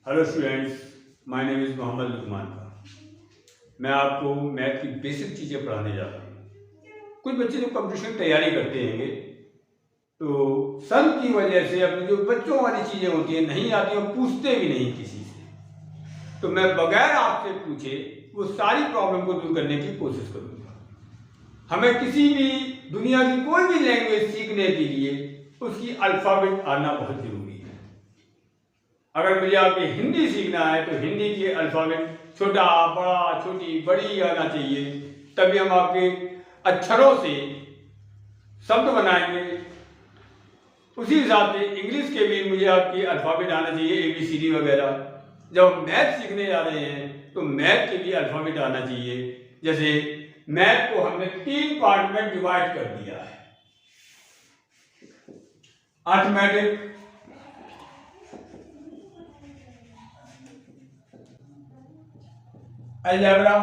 Hello students, my name is Mohammad Luqman का। मैं आपको मैथ की बेसिक चीज़ें पढ़ाने जा रहा हूँ। कुछ बच्चे जो कंपटीशन की तैयारी करते हैं तो सन की वजह से अपनी जो बच्चों वाली चीज़ें होती हैं नहीं आती और पूछते भी नहीं किसी से। तो मैं बगैर आपसे पूछे वो सारी प्रॉब्लम को दूर करने की कोशिश करूँगा। हमें किसी भी दुनिया की कोई भी लैंग्वेज सीखने के लिए उसकी अल्फ़ाबेट आना बहुत ज़रूरी है। अगर मुझे आपकी हिंदी सीखना है तो हिंदी की अल्फ़ाबेट छोटा बड़ा छोटी बड़ी आना चाहिए, तभी हम आपके अक्षरों से शब्द बनाएंगे। उसी हिसाब से इंग्लिश के भी मुझे आपकी अल्फ़ाबेट आना चाहिए, ABCD वगैरह। जब हम मैथ सीखने जा रहे हैं तो मैथ के भी अल्फ़ाबेट आना चाहिए। जैसे मैथ को हमने 3 पार्ट में डिवाइड कर दिया है। Arithmetic, algebra,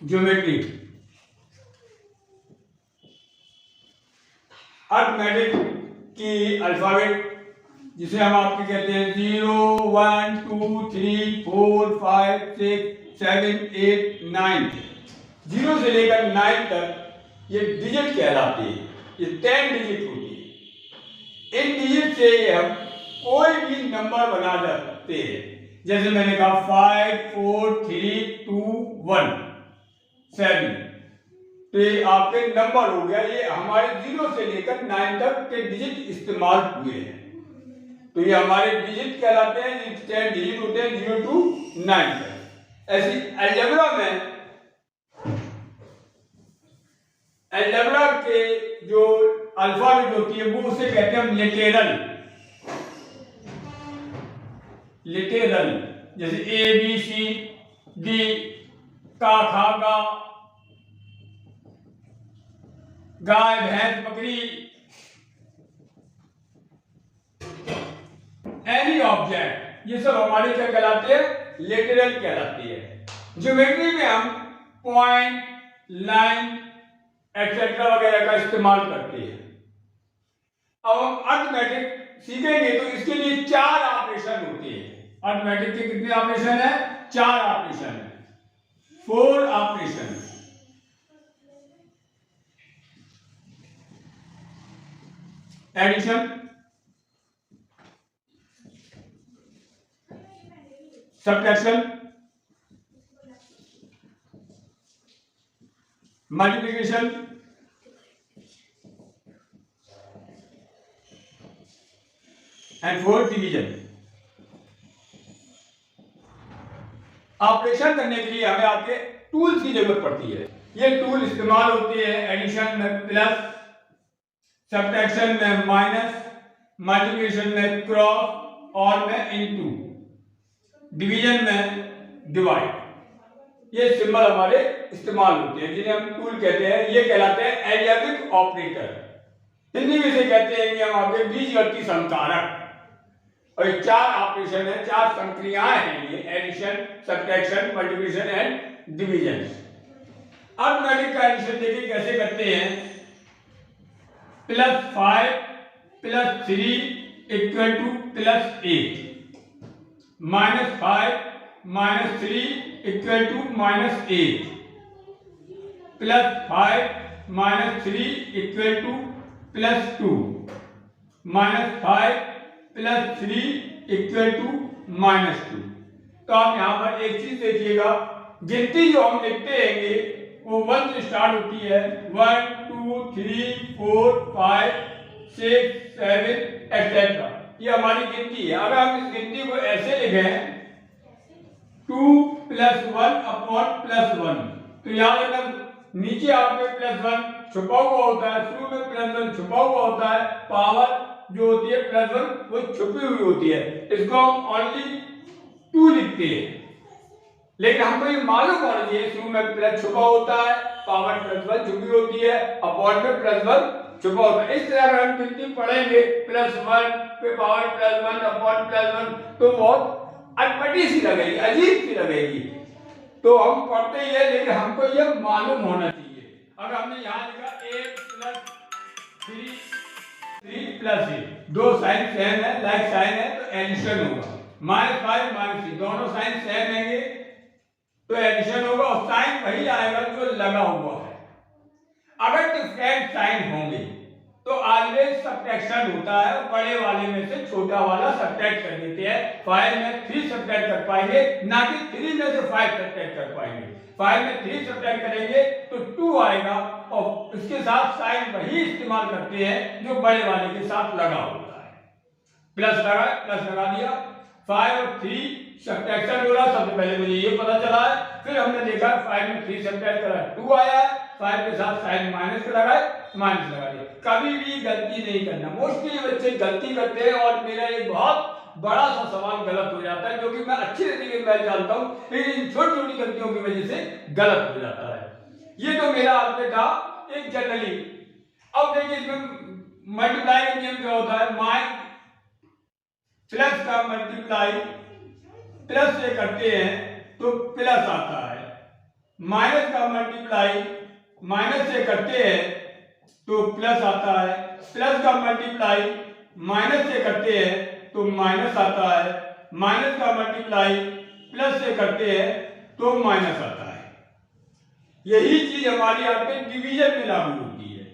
geometry. अर्थमेटिक की अल्फ़ाबेट जिसे हम आपके कहते हैं 0 1 2 3 4 5 6 7 8 9। 0 से लेकर 9 तक ये डिजिट कहलाते हैं। ये 10 डिजिट होती है। इन डिजिट से हम कोई भी नंबर बना सकते हैं। जैसे मैंने कहा 5 4 3 2 1 7, तो ये आपके नंबर हो गया। ये हमारे 0 से लेकर 9 तक के डिजिट इस्तेमाल हुए हैं, तो ये हमारे डिजिट कहलाते हैं। ये 10 डिजिट होते हैं 0 to 9 तक। ऐसी अलजेब्रा के जो अल्फाबेट होती है वो उसे कहते हैं लिटेरल। जैसे ABCD, का खा गा, गाय भैंस बकरी, एनी ऑब्जेक्ट, ये सब हमारे क्या कहलाते हैं? लिटरल कहलाती है। ज्योमेट्री में हम पॉइंट, लाइन, एक्सेट्रा वगैरह का इस्तेमाल करते हैं। अब हम अर्थमेटिक सीखेंगे तो इसके लिए 4 ऑपरेशन होते हैं। अर्थमेटिक के कितने ऑपरेशन है? 4 ऑपरेशन है। 4 operation. Addition, subtraction, multiplication, and 4 division. Operation करने के लिए हमें आपके टूल्स की जरूरत पड़ती है। ये टूल इस्तेमाल होते हैं एडिशन में प्लस, सब्ट्रैक्शन में माइनस, मल्टीप्लिकेशन में क्रॉस और में इनटू, डिवीजन में डिवाइड। ये सिंबल हमारे इस्तेमाल होते हैं जिन्हें हम टूल कहते हैं। ये कहलाते हैं एलजेब्रिक ऑपरेटर। हिंदी में से कहते हैं कि हम आपके बीजगणितीय संकारक। और ये 4 ऑपरेशन है, 4 संक्रियाएं हैं ये: addition, subtraction, multiplication and division. Arithmetic का एडिशन देखिए कैसे करते हैं। +5 +3 = +8, -5 -3 = -8, +5 -3 = +2, -5 +3 = -2। तो आप यहां पर एक चीज देखिएगा, गिनती जो हम लिखते हैं वो 1 से स्टार्ट होती है। 1 2 3 4 5 6 7 एक्सेट्रा। ये हमारी गिनती है। अगर हम इस गिनती को ऐसे लिखें 2 + 1 / +1, तो याद रखना नीचे आपके +1 छुपा हुआ होता है, शुरू में +1 छुपा हुआ होता है, पावर जो होती है +1 वो छुपी हुई होती है। इसको हम ओनली 2 लिखते हैं, लेकिन हमको ये मालूम होना चाहिए शुरू में प्लस छुपा होता है, पावर +1 छुपी होती है, अपॉन में +1 छुपा होता है। इस तरह अगर हम गिनती पढ़ेंगे +1 पे पावर +1 अपॉन +1 तो बहुत अटपटी सी लगेगी, अजीब सी लगेगी। तो हम पढ़ते ही है, लेकिन हमको ये मालूम होना चाहिए। अगर हमने यहाँ लिखा 8 + 3 प्लस ए, दो साइन सेम है, लाइक साइन है तो एडिशन होगा। -5 -3 दोनों साइन सेम है तो एडिशन होगा और साइन वही आएगा जो लगा हुआ है। अगर डिफरेंट साइन होंगे तो ऑलवेज सब्ट्रैक्शन होता है, बड़े वाले में से छोटा वाला सब्ट्रैक्ट कर देते हैं। 5 में 3 सब्ट्रैक्ट कर पाएंगे, ना कि 3 में से 5 सब्ट्रैक्ट कर पाएंगे। 5 में 3 सब्ट्रैक्ट करेंगे तो 2 आएगा और इसके साथ साइन वही इस्तेमाल करते हैं जो बड़े वाले के साथ लगा होता है। प्लस लगा दिया, 5 और 3 सब्ट्रैक्शन हो रहा। सबसे पहले मुझे ये पता चला है, फिर हमने देखा 5 में 3 सब्ट्रैक्ट करा 2 आया है, 5 के साथ साइन माइनस लगाए, माइनस लगा दिया। कभी भी गलती नहीं करना। मोस्टली बच्चे गलती करते हैं और मेरा एक बहुत बड़ा सा सवाल गलत हो जाता है, जो कि मैं अच्छी तरीके से मैं जानता हूँ, लेकिन इन छोटी छोटी गलतियों की वजह से गलत हो जाता है। ये तो मेरा आपने था एक जनरली। अब देखिए इसमें मल्टीप्लाई का नियम क्या होता है, प्लस का मल्टीप्लाई प्लस से करते हैं तो प्लस आता है, माइनस का मल्टीप्लाई माइनस से करते हैं तो प्लस आता है, प्लस का मल्टीप्लाई माइनस से करते हैं तो माइनस आता है, माइनस का मल्टीप्लाई प्लस से करते हैं तो माइनस आता है। यही चीज हमारी आपके डिवीजन में लागू होती है।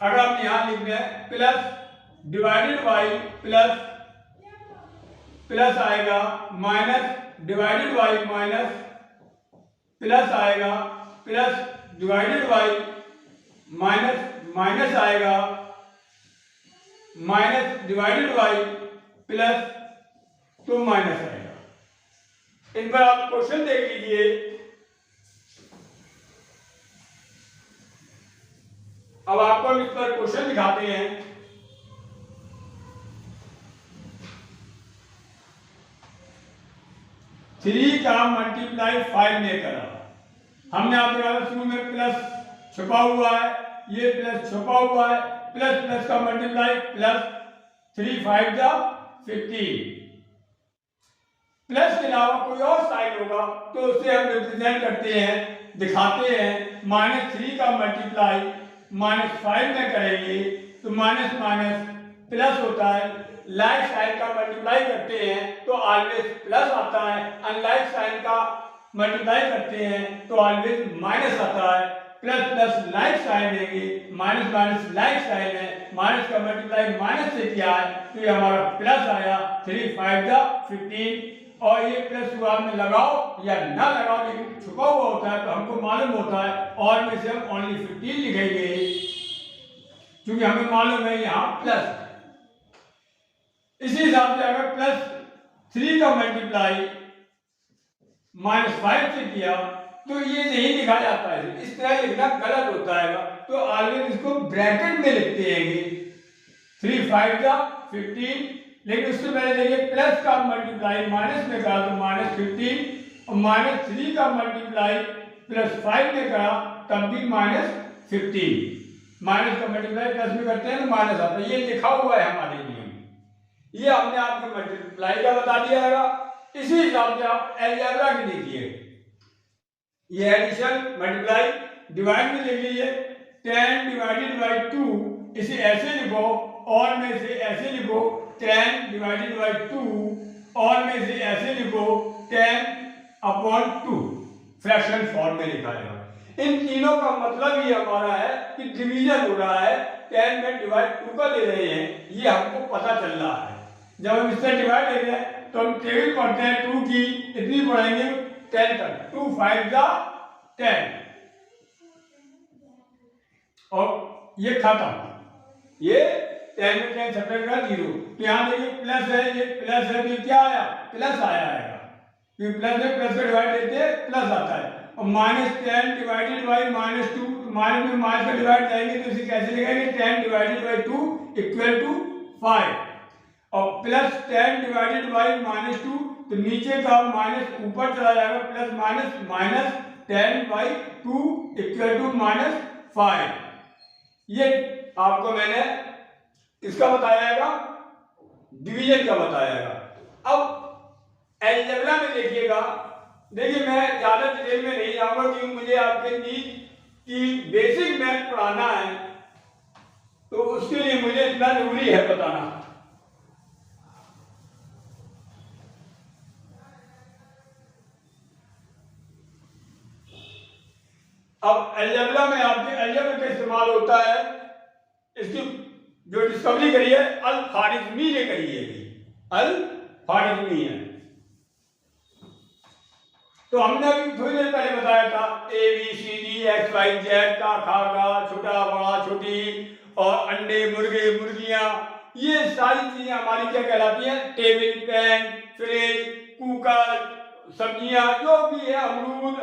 अगर हम यहां लिख दें plus divided by plus, plus आएगा, minus divided by minus, plus आएगा, plus divided by minus, minus आएगा, माइनस डिवाइडेड बाई प्लस तो माइनस आएगा। इन पर आप क्वेश्चन देख लीजिए। अब आपको इस पर क्वेश्चन दिखाते हैं। थ्री का मल्टीप्लाई 5 में करा, हमने आपने कहा शुरू में प्लस छुपा हुआ है, ये प्लस छुपा हुआ है, प्लस प्लस का मल्टीप्लाई प्लस 3 5 जा 15। प्लस के अलावा कोई और साइन होगा तो उसे हम रिप्रेजेंट करते हैं, दिखाते हैं। -3 का मल्टीप्लाई -5 में करेंगे तो माइनस माइनस प्लस होता है। लाइक साइन का मल्टीप्लाई करते हैं तो ऑलवेज प्लस आता है, अनलाइक साइन का मल्टीप्लाई करते हैं तो ऑलवेज माइनस आता है। प्लस प्लस लाइक साइन देंगे, माइनस माइनस लाइक साइन है, माइनस का मल्टीप्लाई माइनस से किया है तो ये हमारा प्लस आया। 3 5 जा 15 और ये प्लस शुरुआत में लगाओ या ना लगाओ, लेकिन छुपा हुआ होता है तो हमको मालूम होता है और में से हम ओनली 15 लिखेंगे क्योंकि हमें मालूम है यहाँ प्लस। इसी हिसाब से अगर प्लस 3 का मल्टीप्लाई -5 से किया तो ये नहीं लिखा जाता है, इस तरह लिखना गलत होता है। तो ऑलवेज इसको ब्रैकेट में लिखते हैं 3 5 जा 15, लेकिन उससे पहले देखिए प्लस का मल्टीप्लाई माइनस में करा तो -15 और -3 का मल्टीप्लाई +5 में करा तब भी -15। माइनस का मल्टीप्लाई प्लस में करते हैं तो माइनस आता है, ये लिखा हुआ है हमारे नियम। ये हमने आपको मल्टीप्लाई का बता दिया है। इसी हिसाब से आप अलजेब्रा की देखिए, ये एडिशन मल्टीप्लाई डिवाइड में लिख लीजिए। 10 डिवाइडेड बाई 2 इसे ऐसे लिखो और में से ऐसे लिखो 10 डिवाइडेड बाई 2 और में से ऐसे लिखो 10/2 फ्रैक्शन फॉर्म में लिखा है। इन तीनों का मतलब ये हमारा है कि डिवीजन हो रहा है, 10 में डिवाइड 2 का ले रहे हैं, ये हमको पता चल रहा है। जब हम इससे डिवाइड ले रहे हैं तो हम टेबल पढ़ते हैं 2 की इतनी पढ़ेंगे 10 तक, 2 5 जा 10 और ये खत्म। ये 10 में 10 सब्ट्रैक्ट करा 0। तो यहाँ देखिए प्लस है, ये प्लस है तो क्या आया, प्लस आया है क्योंकि प्लस है, प्लस का डिवाइड देते हैं प्लस आता है। और -10 डिवाइडेड बाई -2, माइनस में माइनस का डिवाइड करेंगे तो इसे कैसे लिखेंगे 10 डिवाइडेड बाई 2 इक्वल टू 5 और प्लस 10 डिवाइडेड बाई -2 तो नीचे का माइनस ऊपर चला जाएगा, plus minus minus 10/2 equal to -5। ये आपको मैंने इसका बताया, डिवीजन का बताया। अब अलजेब्रा में देखिएगा, देखिए मैं ज्यादा डिटेल में नहीं जाऊंगा क्योंकि मुझे आपके नीट की बेसिक मैथ पढ़ाना है, तो उसके लिए मुझे कितना जरूरी है बताना। अब अलजेब्रा में आपके अलजेब्रा का इस्तेमाल होता है, इसकी जो डिस्कवरी करी है अल-ख्वारिज़मी ने करी है, अल-ख्वारिज़मी है। तो हमने अभी थोड़ी देर पहले बताया था A B C D X Y Z का खागा, छोटा बड़ा छोटी और अंडे मुर्गे मुर्गियां, ये सारी चीजें हमारी क्या कहलाती हैं? टेबल फैन, फ्रिज, कुकर, सब्जियां जो भी है, अमरूद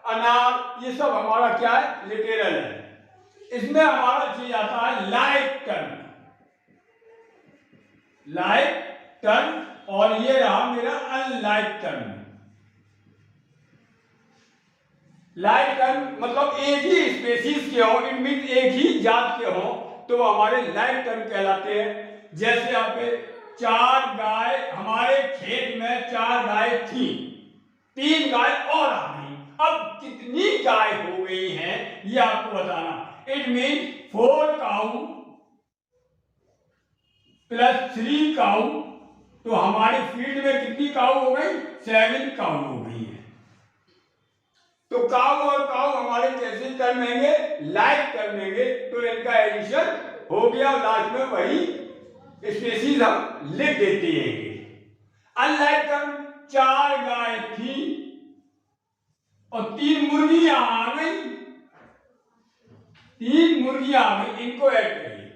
अनार, ये सब हमारा क्या है? लिटरल है। इसमें हमारा चीज आता है लाइक टर्म, लाइक टर्म, और ये रहा मेरा अनलाइक टर्म। लाइक टर्म मतलब एक ही स्पेसीज के हो, इट मीन एक ही जात के हो, तो हमारे लाइक टर्म कहलाते हैं। जैसे आपके 4 गाय, हमारे खेत में 4 गाय थी, 3 गाय और आ गई। अब कितनी गाय हो गई हैं ये आपको बताना। इट मीन 4 काऊ प्लस 3 काऊ, तो हमारे फील्ड में कितनी काऊ हो गई? 7 काऊ हो गई है। तो काऊ और काऊ हमारे कैसे टर्म होंगे? लाइक टर्म होंगे, तो इनका एडिशन हो गया और लास्ट में वही स्पेसीज हम लिख देते हैं। अनलाइक टर्म 4 गाय थी और 3 मुर्गियां आ गई, 3 मुर्गियां आ गई, इनको ऐड करिए।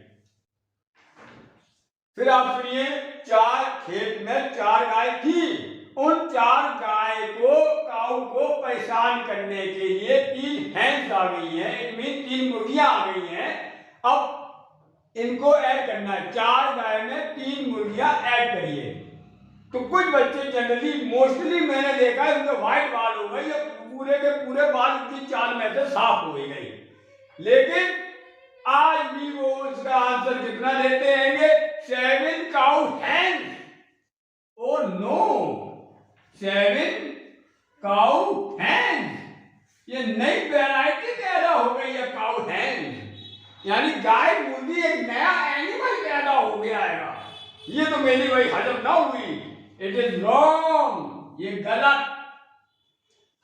फिर आप सुनिए, 4 खेत में 4 गाय थी, उन 4 गाय को काऊ को परेशान करने के लिए 3 हैंस आ गई हैं, इट मीन 3 मुर्गियां आ गई हैं। अब इनको ऐड करना है, 4 गाय में 3 मुर्गियां ऐड करिए। तो कुछ बच्चे जनरली मोस्टली मैंने देखा है उनके व्हाइट बाल हो गए, या पूरे के पूरे बाल उनकी चाल में से साफ हो गई, लेकिन आज भी वो उसका आंसर कितना देते हैं? 7 काऊ हैंस। ओ नो, 7 काऊ हैंस, ये नई वैरायटी पैदा हो गई है काऊ हैंस, यानी गाय मुर्गी एक नया एनिमल पैदा हो गया है। ये तो मेरी भाई हजम ना हुई, इट इज रॉन्ग, ये गलत।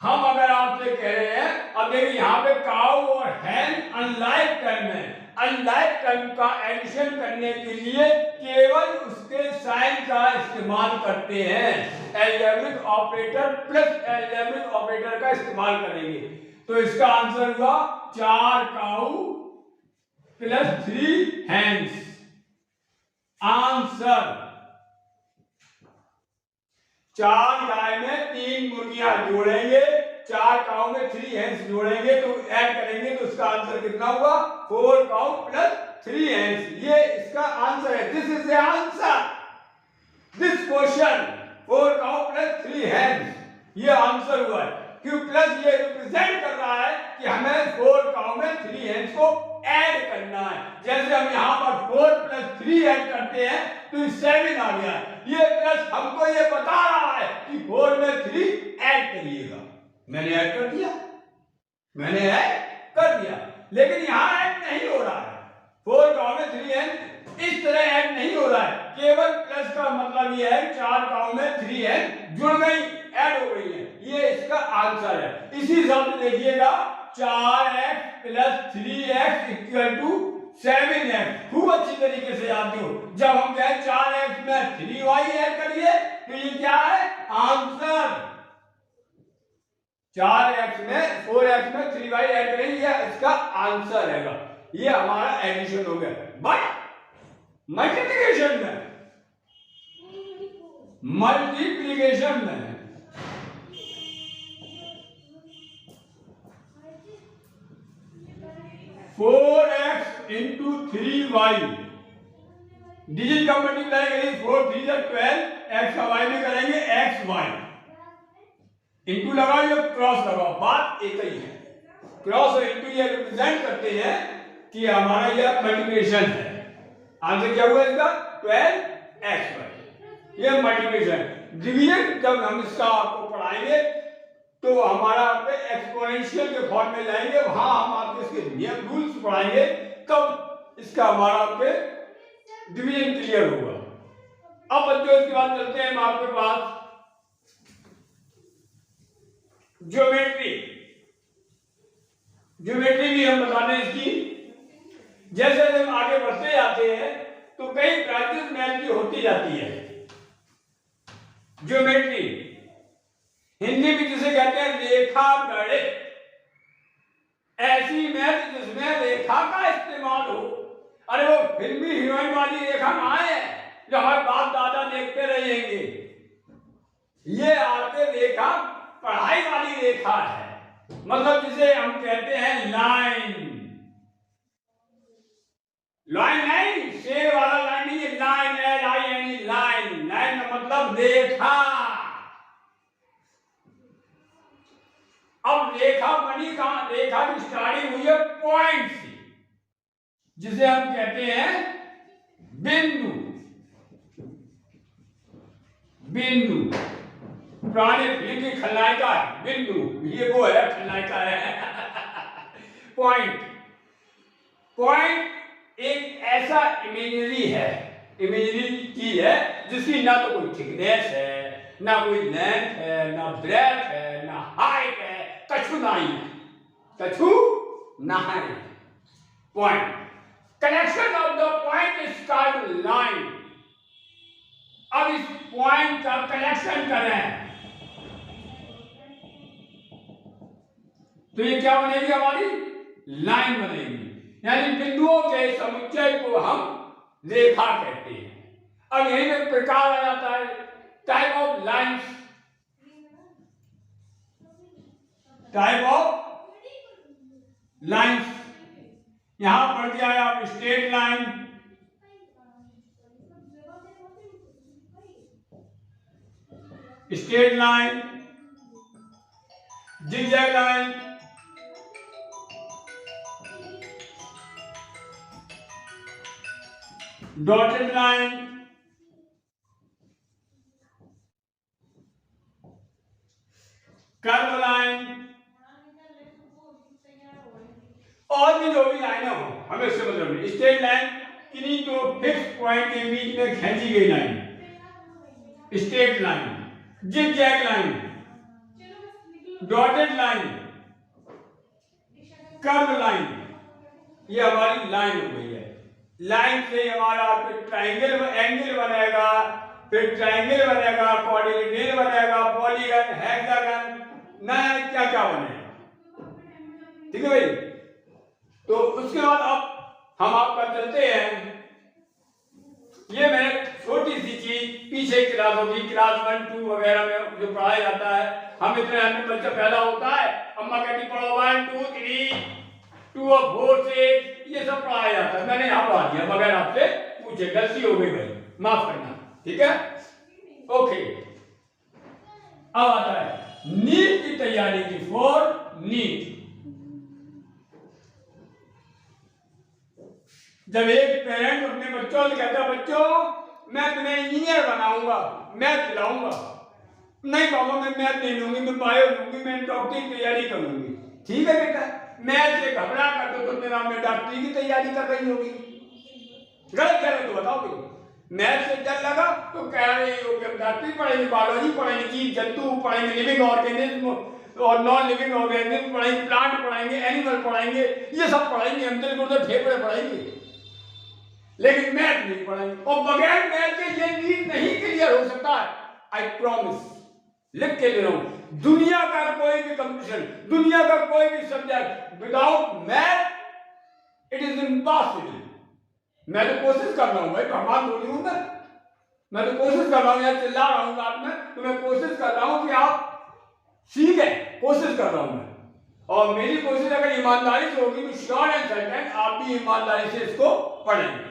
हम अगर आपसे कह रहे हैं, अब देखिए यहाँ पे काऊ और हैन अनलाइक टर्म है, अनलाइक टर्म का एडिशन करने के लिए केवल उसके साइन का इस्तेमाल करते हैं, algebraic operator plus algebraic operator का इस्तेमाल करेंगे। तो इसका आंसर हुआ 4 काऊ प्लस 3 हैंस। आंसर 4 गाय में 3 मुर्गियां जोड़ेंगे, 4 काऊ में 3 हैंस जोड़ेंगे, तो ऐड करेंगे, तो इसका आंसर कितना हुआ? 4 काऊ प्लस 3 हैंस। ये इसका आंसर है, this is the answer, this question 4 cow plus 3 hens, ये आंसर हुआ है। क्यों प्लस? ये रिप्रेजेंट कर रहा है कि हमें 4 काऊ में 3 हैंस को ऐड करना है। जैसे हम यहाँ पर 4 प्लस 3 ऐड करते हैं तो 7 आ गया, ये प्लस हमको ये बता रहा है कि 4 में 3 ऐड करिएगा। मैंने ऐड कर दिया, मैंने ऐड कर दिया, लेकिन यहाँ ऐड नहीं हो रहा है। 4 काऊ में 3 हैंस इस तरह ऐड नहीं हो रहा है, केवल प्लस का मतलब ये है 4 काऊ में 3 हैंस जुड़ गई, ऐड हो गई है, ये इसका आंसर है। इसी हिसाब से देखिएगा, 4x plus 3x equal to 7x, खूब अच्छी तरीके से याद हो। जब हम कहें 4x में 3y ऐड करिए तो ये क्या है? आंसर। 4x में 4x में 3y ऐड करेंगे, ये इसका आंसर है। ये हमारा एडिशन हो गया। बट मल्टीप्लिकेशन में 4x इंटू 3y, डिजिट का मल्टीप्लाई करेंगे, 4 3 12, x का y में करेंगे xy, इंटू लगाओ या क्रॉस लगाओ, बात एक ही है। क्रॉस और इंटू ये रिप्रेजेंट करते हैं कि हमारा यह मल्टीप्लिकेशन है। आंसर क्या हुआ इसका? 12xy, ये मल्टीप्लिकेशन। डिवीजन जब हम इसका आपको पढ़ाएंगे तो हमारा एक्सपोनेंशियल के फॉर्म में लाएंगे, वहां हम आपको इसके नियम रूल्स पढ़ाएंगे, तब इसका हमारा पे डिवीजन क्लियर होगा। अब बच्चों इसके बाद चलते हैं हम आपके पास ज्योमेट्री। ज्योमेट्री भी हम बता दें इसकी। जैसे हम आगे बढ़ते जाते हैं तो कई ब्रांचेस मैथ की होती जाती है। ज्योमेट्री हिंदी में जिसे कहते हैं रेखा गणित, ऐसी मैथ जिसमें रेखा का इस्तेमाल हो। अरे वो फिल्मी हीरोइन वाली रेखा कहाँ है जो हमारे बाप दादा देखते रहेंगे? ये आपके रेखा पढ़ाई वाली रेखा है, मतलब जिसे हम कहते हैं लाइन। लाइन नहीं, शेर वाला लाइन नहीं, लाइन LINE लाइन। लाइन का मतलब रेखा। अब रेखा बनी कहां? रेखा की स्टार्टिंग हुई है पॉइंट से, जिसे हम कहते हैं बिंदु। बिंदु पुराने फिल्म की खलनायिका है बिंदु, ये वो है खलनायिका है। पॉइंट। पॉइंट एक ऐसा इमेजरी है, इमेजरी चीज है जिसकी ना तो कोई थिकनेस है, ना कोई लेंथ है, ना ब्रेथ है, ना हाइट है, कछु नहीं है, कछु नहीं। Point. Connection of the point is called line. अब इस पॉइंट का कनेक्शन करें तो ये क्या बनेगी? हमारी लाइन बनेगी, यानी बिंदुओं के समुच्चय को हम रेखा कहते हैं। अब यही में प्रकार आ जाता है, type of lines. Type of lines यहां पढ़ दिया है आप, straight line, straight line, zigzag line, dotted line, curve line, और भी जो भी लाइनें हो हमें इससे मतलब नहीं। स्ट्रेट लाइन किन्हीं दो फिक्स पॉइंट के बीच में खींची गई line, straight line, zigzag line, dotted line, curve line, ये हमारी लाइन हो गई है। लाइन से हमारा फिर ट्रायंगल एंगल बनेगा, फिर ट्रायंगल बनेगा, क्वाड्रिलेटरल बनेगा, पॉलीगन, हेक्सागन, नया क्या क्या बनेगा। ठीक है भाई? तो उसके बाद अब हम आपका चलते हैं, ये मैंने छोटी सी चीज पीछे क्लासों की क्लास 1 2 वगैरह में जो पढ़ाया जाता है, हम इतने आदमी बच्चा पैदा होता है, अम्मा कहती पढ़ो 1 2 3 2 और 4 से ये सब पढ़ाया जाता है। मैंने यहाँ पढ़ा दिया बगैर आपसे पूछे, गलती हो गई भाई, माफ करना। ठीक है, ओके। अब आता है नीट की तैयारी की, फॉर नीट। जब एक पेरेंट अपने बच्चों से कहता है बच्चों मैं तुम्हें इंजीनियर बनाऊंगा, मैथ दिलाऊंगा, नहीं बाबा मैं मैथ नहीं लूंगी, मैं बायो लूंगी, मैं डॉक्टरी की तैयारी करूंगी। ठीक है बेटा, मैथ से घबरा कर तो तुम मेरा में डॉक्टरी की तैयारी कर रही होगी। गलत कह रहे तो बताओ भाई। मैथ से डर लगा तो कह रही हो कि हम डॉक्टरी पढ़ेंगे, बायोलॉजी पढ़ेंगे, जीव जंतु पढ़ेंगे, लिविंग ऑर्गेनिज्म और नॉन लिविंग ऑर्गेनिज्म पढ़ेंगे, प्लांट पढ़ेंगे, एनिमल पढ़ेंगे, ये सब पढ़ेंगे हम, दिल को तो फेफड़े पढ़ेंगे, लेकिन मैथ नहीं पढ़ेंगे। और बगैर मैथ के ये नीट नहीं क्लियर हो सकता है। आई प्रॉमिस, लिख के दे रहा हूं, दुनिया का कोई भी कंपटीशन, दुनिया का कोई भी subject without math it is impossible. मैं तो कोशिश कर रहा हूं भाई, भगवान थोड़ी हूं मैं तो कोशिश कर रहा हूं, यार चिल्ला रहा हूं रात में तो मैं कोशिश कर रहा हूं कि आप सीखें, कोशिश कर रहा हूं मैं। और मेरी कोशिश अगर ईमानदारी से होगी तो श्योर एंड सर्टेन आप भी ईमानदारी से इसको पढ़ेंगे।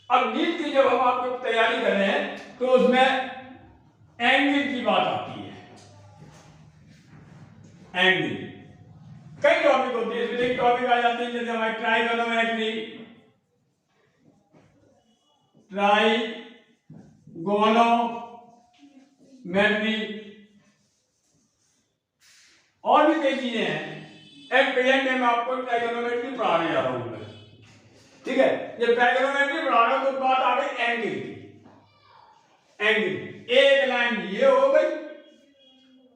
अब नीट की जब हम आपको तैयारी कर रहे हैं तो उसमें एंगल की बात आती है। एंगल कई टॉपिक होती है, इसमें एक टॉपिक आ जाती है जैसे हमारे ट्राइगोनोमेट्री, और भी कई चीजें हैं। एक प्रेजेंट में मैं आपको ट्राइगोनोमेट्री पढ़ाने जा रहा हूं। ठीक है, ये ट्राइगोनोमेट्री पढ़ा रहा हूं तो बात आ गई एंगल की। एंगल, एक लाइन ये हो गई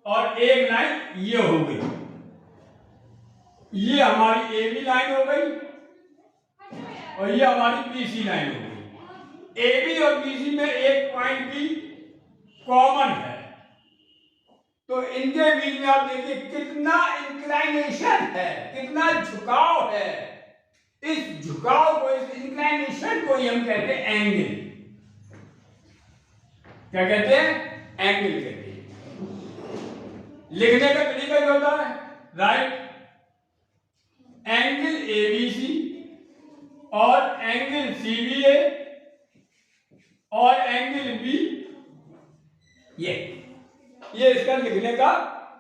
और एक लाइन ये हो गई, ये हमारी ए बी लाइन हो गई और ये हमारी बीसी लाइन हो गई। ए बी और बीसी में एक पॉइंट भी कॉमन है, तो इनके बीच में आप देखिए कितना इंक्लाइनेशन है, कितना झुकाव है। इस झुकाव को, इस इंक्लाइनेशन को ही हम कहते हैं एंगल। क्या कहते हैं? एंगल कहते हैं। लिखने का तरीका क्या होता है? राइट एंगल एबीसी और एंगल सीबीए और एंगल बी, ये इसका लिखने का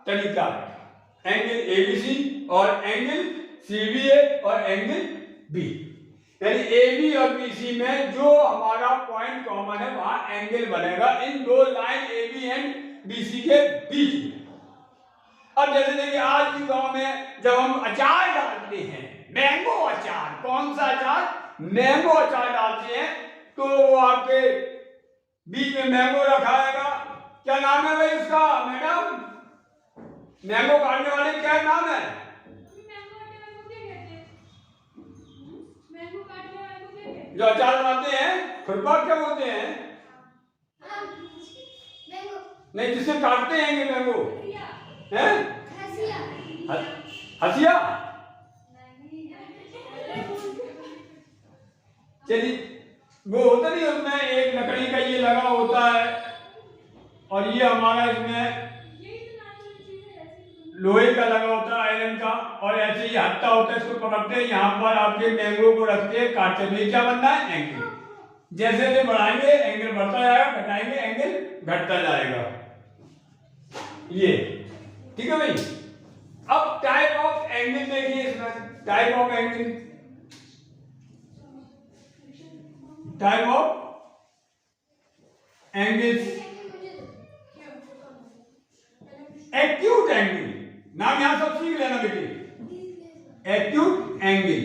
तरीका है। एंगल एबीसी और एंगल सीबीए और एंगल बी, यानी ए बी और बी सी में जो हमारा पॉइंट कॉमन है वहां एंगल बनेगा इन दो line A B and B C के बीच में। अब जैसे देखिए आज के गांव में जब हम अचार डालते हैं, मैंगो अचार, कौन सा अचार? मैंगो अचार डालते हैं, तो वो आपके बीच में मैंगो रखा है। क्या नाम है भाई उसका मैडम? मैंगो काटने वाले क्या नाम है? जो अचार बनाते हैं खुरपा क्या बोलते हैं? नहीं, जिसे काटते हैं ये मैंगो हैं? हसिया। चलिए, वो होता नहीं उसमें एक लकड़ी का ये लगा होता है और ये हमारा इसमें लोहे का लगा होता है, आयरन का, और ऐसे ही हत्था होता है, इसको पकड़ते हैं, यहाँ पर आपके मैंगो को रखते हैं, काटते हैं। क्या बनना है? एंगल। जैसे जैसे बढ़ाएंगे एंगल बढ़ता जाएगा, घटाएंगे एंगल घटता जाएगा। ये ठीक है भाई। अब टाइप ऑफ एंगल देखिए इसमें, type of angle, type of angles. Acute angle, नाम यहां सब सीख लेना बेटे। एक्यूट एंगल,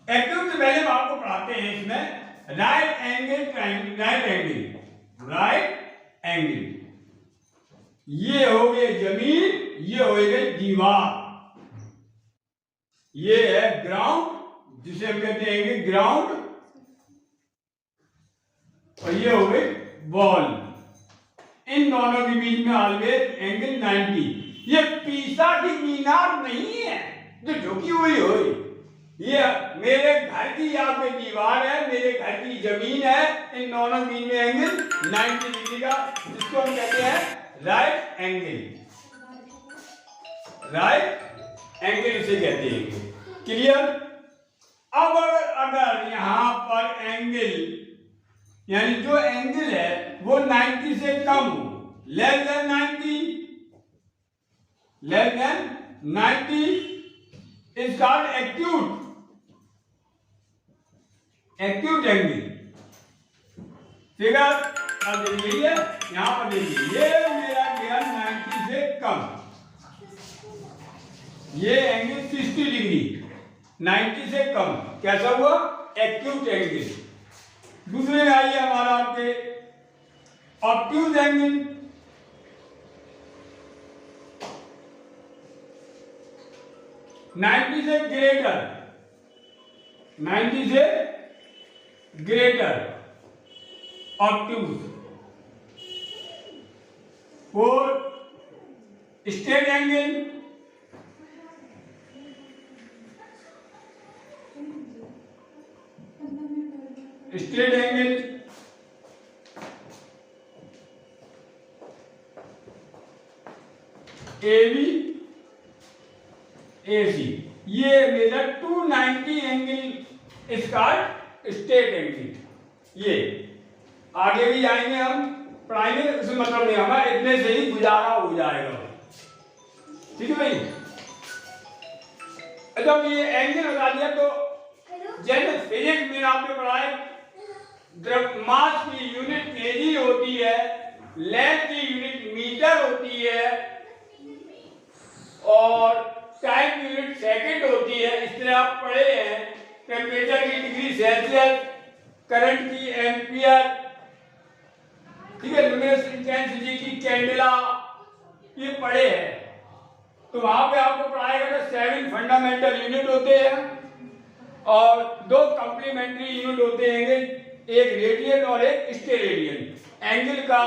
एक्यूट से पहले हम आपको पढ़ाते हैं इसमें right angle triangle, right angle, right angle. ये हो गए जमीन, ये हो गई दीवार, ये है ग्राउंड जिसे हम कहते हैं ग्राउंड, और ये हो गई वॉल। इन दोनों के बीच में ऑलवेज एंगल 90। ये पीसा की मीनार नहीं है जो झुकी हुई हो, ये मेरे घर की यहाँ पे दीवार है, मेरे घर की जमीन है, इन दोनों के बीच में एंगल 90 डिग्री का, जिसको हम कहते हैं राइट एंगल। राइट एंगल इसे कहते हैं। क्लियर? अब अगर यहां पर एंगल, यानी जो एंगल है वो 90 से कम हो, less than 90, less than 90 is called acute, acute angle. Figure अब देखिए यहां पर देखिए, ये मेरा गया 90 से कम, ये एंगल 60 डिग्री, 90 से कम, कैसा हुआ? Acute angle. दूसरे में आइए हमारा आपके ऑब्ट्यूज एंगल। नाइन्टी से ग्रेटर, 90 से ग्रेटर ऑब्ट्यूज। और straight angle, straight angle AB AC, ये मेरा 290 एंगल इसका स्ट्रेट एंगल। ये आगे भी जाएंगे हम पढ़ाएंगे, उसमें मतलब नहीं, हमारा इतने से ही गुजारा हो जाएगा। ठीक है भाई? जब ये एंगल बता दिया तो जैसे फिजिक्स में आपने पढ़ाए, मास की यूनिट केजी होती है, लेंथ की यूनिट मीटर होती है, और टाइम की यूनिट सेकंड होती है। इस तरह आप पढ़े हैं टेम्परेचर की डिग्री सेल्सियस, करंट की एम्पियर, ठीक है, लुमिनस इंटेंसिटी की कैंडेला, ये पढ़े हैं। तो वहां पे आपको पढ़ाएगा तो 7 फंडामेंटल यूनिट होते हैं और 2 कॉम्प्लीमेंट्री यूनिट होते हैं, एक रेडियन और एक स्टेरेडियन। एंगल का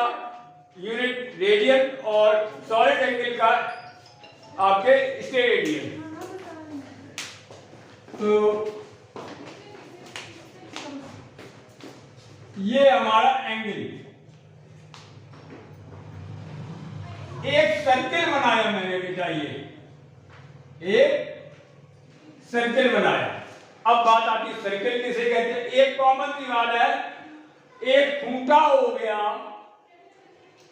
यूनिट रेडियन और सॉलिड एंगल का आपके स्टेरेडियन। तो ये हमारा एंगल, एक सर्किल बनाया मैंने बेटा, ये एक सर्किल बनाया। अब बात आती है सर्किल किसे कहते हैं। एक कॉमन सी बात है, एक खूंटा हो गया,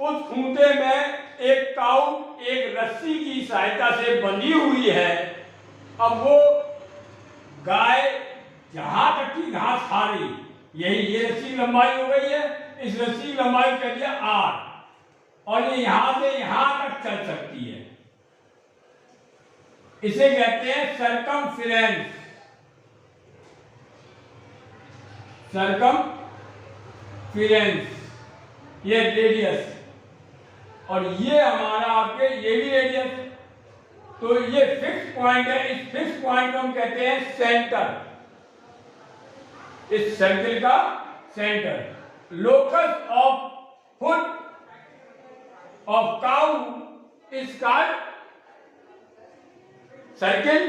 उस खूंटे में एक काऊ एक रस्सी की सहायता से बंधी हुई है। अब वो गाय जहां तक की घास खा रही, यही ये रस्सी लंबाई हो गई है, इस रस्सी की लंबाई कह दिया आर, और ये यहां से यहां तक चल सकती है। इसे कहते हैं सरकमफेरेंस, सरकमफेरेंस, ये रेडियस, और ये हमारा आपके ये भी रेडियस। तो ये फिक्स पॉइंट है, इस फिक्स पॉइंट को हम कहते हैं सेंटर, इस सर्किल का centre. Locus of foot of cow is called circle,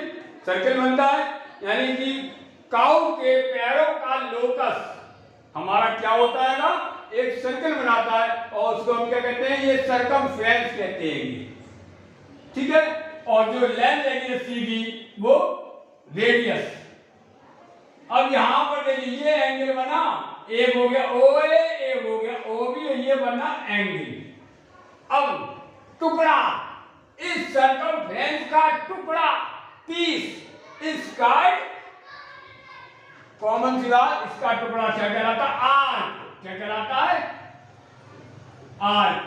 circle बनता है, यानी कि काउ के पैरों का लोकस हमारा क्या होता है ना, एक सर्किल बनाता है, और उसको हम क्या कहते हैं, ये सरकमफेरेंस कहते हैं, ठीक है। और जो लेंथ है रस्सी की वो रेडियस। अब यहां पर देखिए ये एंगल बना, एक हो गया ओ ए, एक हो गया ओ बी, ये बना एंगल। अब टुकड़ा, इस सरकमफेरेंस का टुकड़ा, पीस, इसका कॉमन सी बात, इसका टुकड़ा क्या कहलाता है, आर्क। क्या कहलाता है, आर्क।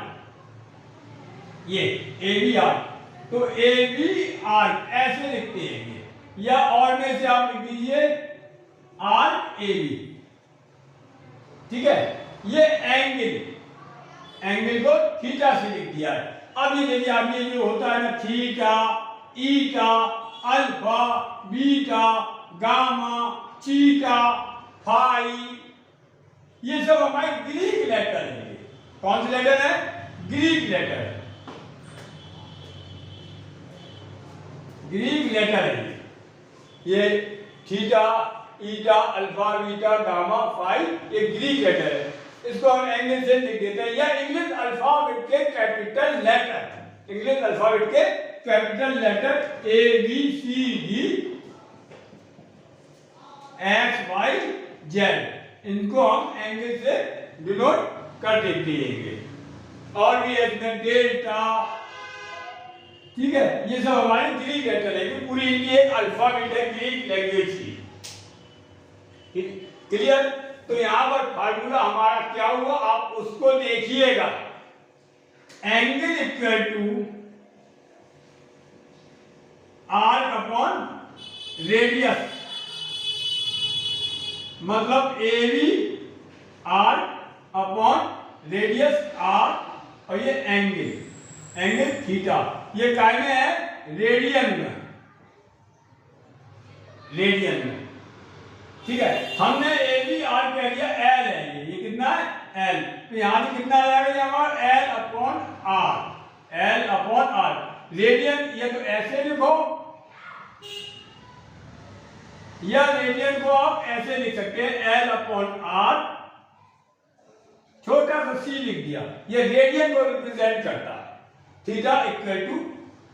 ये ए बी आर्क, तो ए बी आर्क ऐसे लिखते हैं ये, या और में से आप लिख दीजिए आर्क ए बी, ठीक है। ये एंगल, एंगल को थीटा से लिख दिया है। अब ये देखिए, अब ये जो होता है ना, theta, eta, alpha, beta, gamma, चीटा, फाई, ये सब हमारे ग्रीक लेटर है। कौन से लेटर है, ग्रीक लेटर, ग्रीक लेटर है ये। Theta, eta, alpha, beta, gamma, phi, ये ग्रीक लेटर है। इसको हम इंग्लिश से लिख देते हैं, या इंग्लिश अल्फाबेट के कैपिटल लेटर, इंग्लिश अल्फाबेट के capital letter A B C D X Y Z, इनको हम एंगल से डिनोट कर देते हैं। और भी इसमें डेल्टा, ठीक है, ये सब हमारे ग्रीक लेटर है, पूरी इनकी एक अल्फाबेट है ग्रीक लैंग्वेज की, क्लियर। तो यहां पर फार्मूला हमारा क्या हुआ, आप उसको देखिएगा। Angle equal to R upon radius, मतलब A B R upon radius R, और ये एंगल, एंगल थीटा, ये काय में है, रेडियन में, रेडियन में, ठीक है। हमने ए बी आर कह दिया, एल है ये कितना है, एल, तो यहां से कितना आ जाएगा हमारा, L upon R, L upon R. Radian ये तो ऐसे लिखो, या रेडियन को आप ऐसे लिख सकते हैं, एल अपॉन आर, छोटा सा सी लिख दिया, ये रेडियन को रिप्रेजेंट करता है। Theta equal to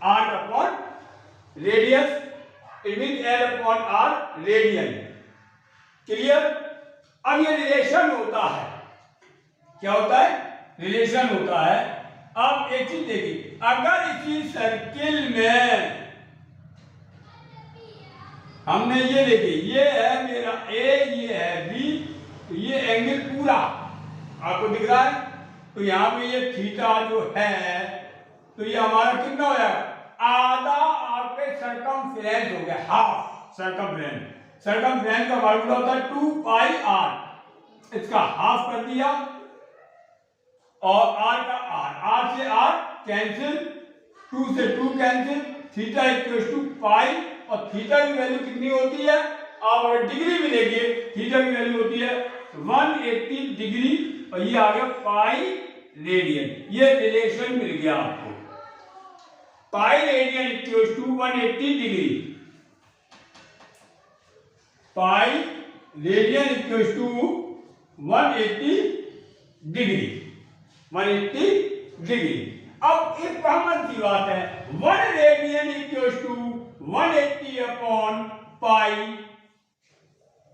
R upon radius, it mean L upon R radian, clear. अब ये रिलेशन होता है, क्या होता है, रिलेशन होता है। अब एक चीज देखिए, अगर इसी सर्किल में हमने ये देखिए, ये है मेरा ए, ये है बी, तो ये एंगल पूरा आपको दिख रहा है, तो यहां पे ये थीटा जो है, तो ये हमारा कितना हो जाएगा, आधा आपके सरकमफेरेंस हो गया, हाफ सरकमफेरेंस। सर्कमफ्रेंस का फार्मूला होता है 2 पाई आर, इसका हाफ कर दिया और आर का आर से आर कैंसिल, 2 से 2 कैंसिल, थीटा इक्वल टू पाई, और थीटा की वैल्यू कितनी होती है, आप अगर डिग्री में देखिए थीटा की वैल्यू होती है 180 डिग्री, और ये आ गया पाई रेडियन। ये रिलेशन मिल गया आपको, pi radian equal to 180 degree, pi radian equal to 180 degree, 180 degree. अब एक कॉमन सी बात है, 1 radian equal to 180 upon pi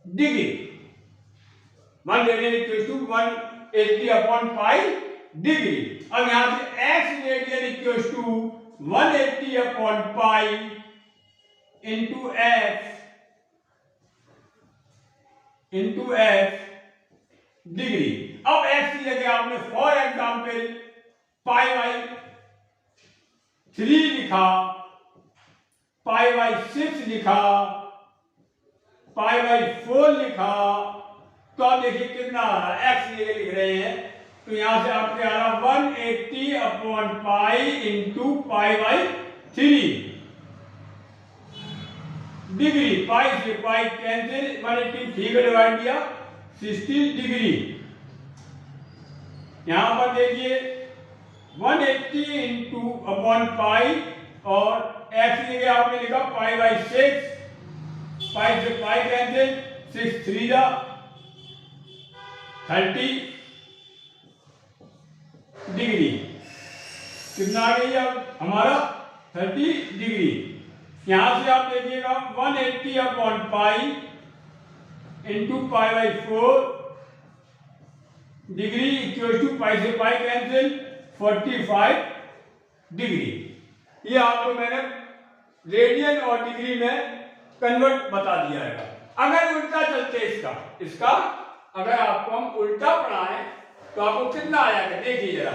degree, 1 radian equal to 180 upon pi degree. अब यहां से x radian equal to 180 upon pi into x degree. अब x की जगह आपने फॉर एग्जाम्पल पाई बाई 3 लिखा, पाई बाई 6 लिखा, पाई बाई 4 लिखा, तो आप देखिए कितना आ रहा है, x की जगह लिख रहे हैं तो यहां से आपके आ रहा 180 upon pi into pi by 3 degree, pi से पाई कैंसिल, 180 3 का डिवाइड किया 60 डिग्री। यहां पर देखिए 180 इंटू अपॉन पाई, और x की जगह आपने लिखा पाई बाई 6, पाई से पाई कैंसिल, 6 3 जा 30 डिग्री, कितना आ गई अब हमारा 30 डिग्री। यहां से आप देखिएगा 180 upon pi into pi by 4 degree equal to pi से पाई कैंसिल 45 डिग्री। ये आपको मैंने रेडियन और डिग्री में कन्वर्ट बता दिया है। अगर उल्टा चलते इसका अगर आपको हम उल्टा पढ़ाएं तो आपको कितना आएगा देखिए जरा,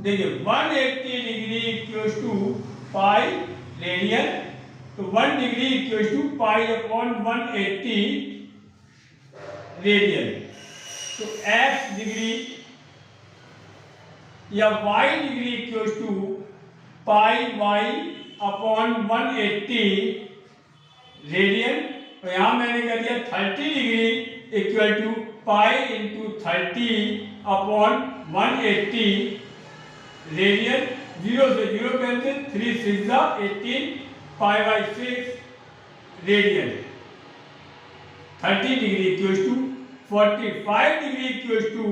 देखिए 180 degree equal to pi radian, तो 1 degree equal to pi upon 180 radian, तो x डिग्री या y degree equal to pi y upon 180 radian, तो यहां मैंने कर दिया 30 degree equal to pi into 30 upon 180 radian, 0 से 0 कैंसिल, 3 6 जा 18 pi by 6 radian, 30 degree equal to 45 degree equal to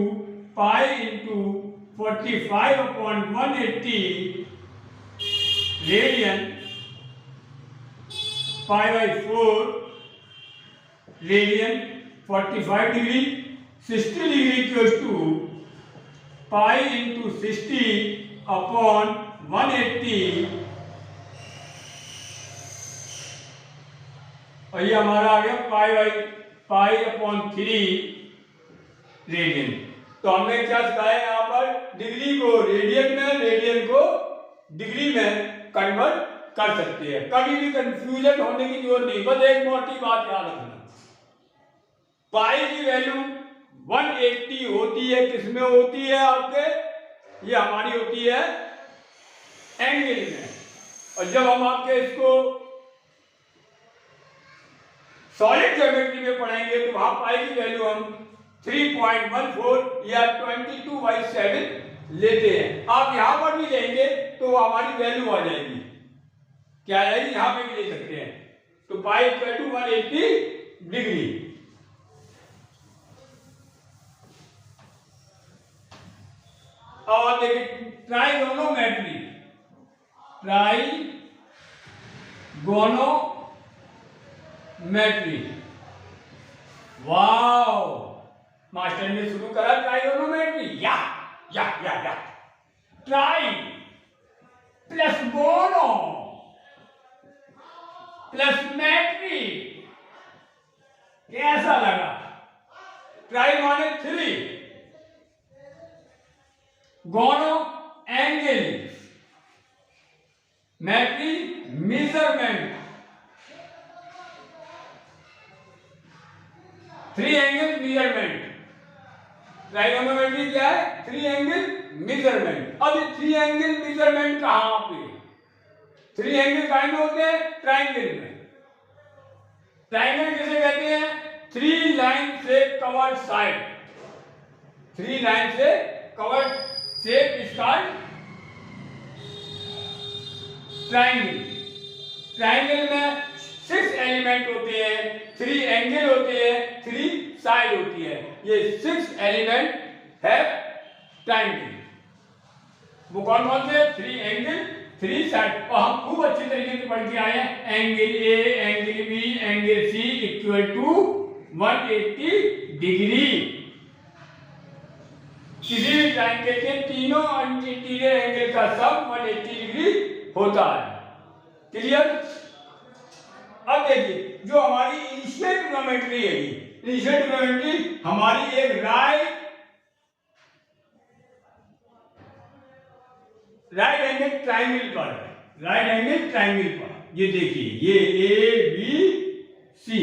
pi into 45 upon 180 radian, pi by 4 radian, 45 degree, 60 degree equal to pi into 60 upon 180, और ये हमारा आ गया pi upon 3 radian. तो हमने क्या सिखाया यहाँ पर, डिग्री को रेडियन में, रेडियन को डिग्री में कन्वर्ट कर सकते हैं। कभी भी कंफ्यूजन होने की जरूरत नहीं, बस एक मोटी बात याद रखना, पाई की वैल्यू 180 होती है, किसमें होती है आपके, ये हमारी होती है एंगल में, और जब हम आपके इसको सॉलिड ज्योमेट्री में पढ़ेंगे तो वहां पाई की वैल्यू हम 3.14 या 22/7 लेते हैं। आप यहां पर भी लेंगे तो हमारी वैल्यू आ जाएगी, क्या आएगी, यहां पे भी ले सकते हैं। तो पाई इक्वल टू 180 डिग्री। और देखिए ट्राइगोनोमेट्री, वाओ, मास्टर ने शुरू करा ट्राइगोनोमेट्री, या tri plus gono plus metric. कैसा लगा? ट्राई माने 3, gono angle, metric measurement, 3 angle measurement. Trigonometry क्या है? 3 एंगल मेजरमेंट। अब ये 3 एंगल मेजरमेंट कहां पे? 3 एंगल कहां में होते हैं? ट्राइंगल में। ट्राइंगल किसे कहते हैं? 3 लाइन से कवर्ड साइड, 3 लाइन से कवर्ड शेप इसका ट्राइंगल। ट्राइंगल में 6 एलिमेंट होते हैं, 3 एंगल होते हैं, 3 साइड होती है। ये 6 एलिमेंट है ट्राइंगल। वो कौन कौन से? 3 एंगल, 3 साइड। और हम खूब अच्छी तरीके से पढ़ के आए हैं। Angle A, angle B, angle C equal to 180 degree. किसी भी ट्राइंगल के तीनों इंटीरियर एंगल का सम 180 डिग्री होता है। क्लियर? अब देखिए, जो हमारी इनिशियल ट्रिग्नोमेट्री है, इनिशियल ट्रिग्नोमेट्री हमारी एक राइट एंगल ट्राइंगल पर है, राइट एंगल ट्राइंगल पर। ये देखिए, ये A B C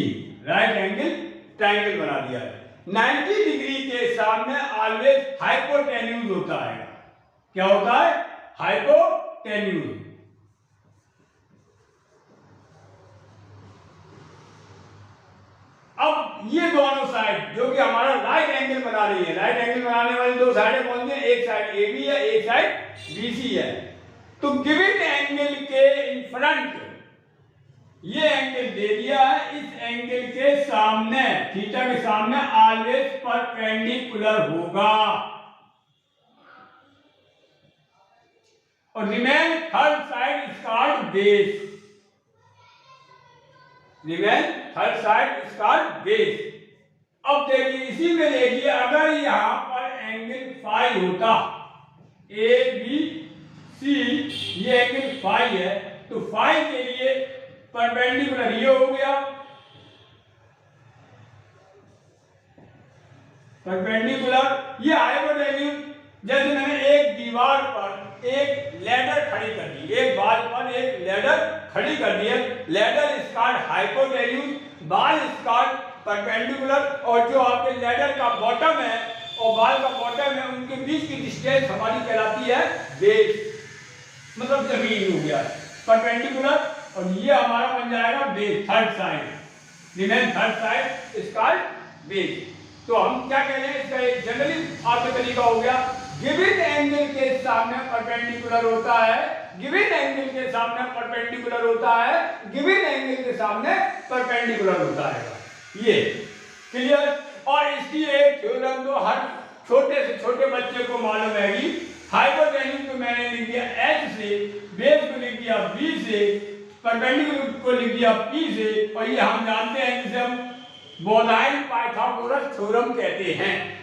right angle triangle बना दिया है। 90 डिग्री के सामने ऑलवेज हाइपोटेन्यूज होता है। क्या होता है? हाइपोटेन्यूज। अब ये दोनों साइड जो कि हमारा राइट एंगल बना रही है, राइट एंगल बनाने वाली दो साइडें कौन सी हैं? एक साइड ए बी है, एक साइड बी सी है। तो गिवन एंगल के इन फ्रंट ये एंगल दे दिया है, इस एंगल के सामने, थीटा के सामने ऑलवेज परपेंडिकुलर होगा और remain third side is called base. Remain third side is called base. अब देखिए, इसी में देखिए, अगर यहां पर एंगल फाई होता, ए बी सी ये एंगल फाई है, तो फाई के लिए परपेंडिकुलर ये हो गया, परपेंडिकुलर ये हाइपोटेन्यूज। जैसे मैंने एक दीवार पर एक लैडर खड़ी कर दी, एक बाल पर एक लैडर खड़ी कर दी है, लैडर इज कॉल्ड हाइपोटेन्यूज, बाल इज कॉल्ड परपेंडिकुलर। और जो आपके लैडर का बॉटम है और बाल का बॉटम है, उनके बीच की डिस्टेंस हमारी कहलाती है बेस, मतलब जमीन हो गया परपेंडिकुलर। और ये हमारा बन जाएगा base, third side, remain third side is called base. तो हम क्या कह रहे हैं? इसका एक जनरली आपका तरीका हो गया, गिवन एंगल के सामने परपेंडिकुलर होता है, गिवन एंगल के सामने परपेंडिकुलर होता है, गिवन एंगल के सामने परपेंडिकुलर होता है। ये क्लियर? और इसकी एक थ्योरम तो हर छोटे से छोटे बच्चे को मालूम है कि हाइपोटेन्यूज को मैंने लिख दिया H से, बेस को लिख दिया B से, परपेंडिकुलर को लिख दिया P से। और ये हम जानते हैं जिसे हम बोधाइन पाइथागोरस थ्योरम कहते हैं।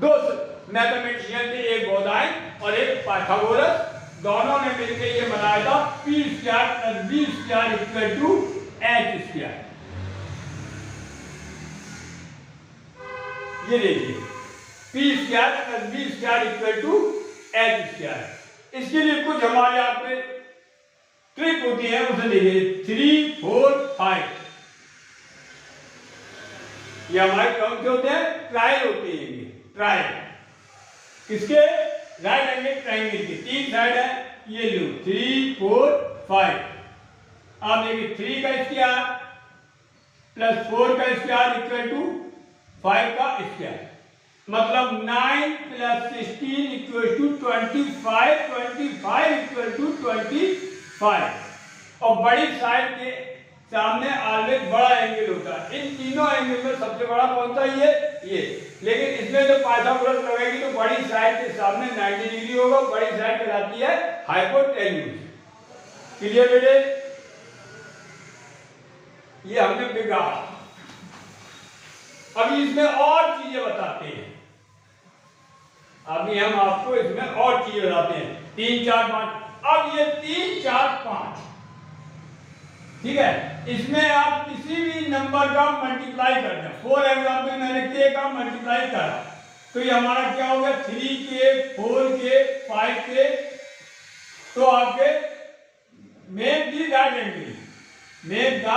दो मैथमेटिशियन थे, एक बोधाइन और एक पाइथागोरस, दोनों ने मिलकर ये बनाया था P square plus B square equal to H square. ये देखिए, P square plus B square equal to H square. इसके लिए कुछ हमारे यहाँ पे ट्रिक होती है, उसे देखिए 3 4 5। ये हमारे कौन से होते हैं? ट्रायल होते हैं। ट्रायल किसके? राइट एंगल ट्रायंगल की। 3 साइड है, ये लो 3 4 5। आप देखिए 3 का स्क्वायर प्लस 4 का स्क्वायर इक्वल टू 5 का स्क्वायर, मतलब 9 plus 16 equal to 25, 25 equal to 25। और बड़ी साइड के सामने ऑलवेज बड़ा एंगल होता है। इन तीनों एंगल में सबसे बड़ा कौन सा? ये। लेकिन इसमें जो पाइथागोरस लगेगी तो बड़ी साइड के सामने 90 डिग्री होगा, बड़ी साइड कहलाती है हाइपोटेन्यूज। क्लियर बेटे? ये हमने बिगा। अभी इसमें और चीजें बताते हैं, अभी हम आपको इसमें और चीजें बताते हैं। 3 4 5 अब ये 3 4 5, ठीक है, इसमें आप किसी भी नंबर का मल्टीप्लाई कर दें। फॉर एग्जाम्पल मैंने k का मल्टीप्लाई करा तो ये हमारा क्या हो गया 3k 4k 5k। तो आपके make the right angle, make the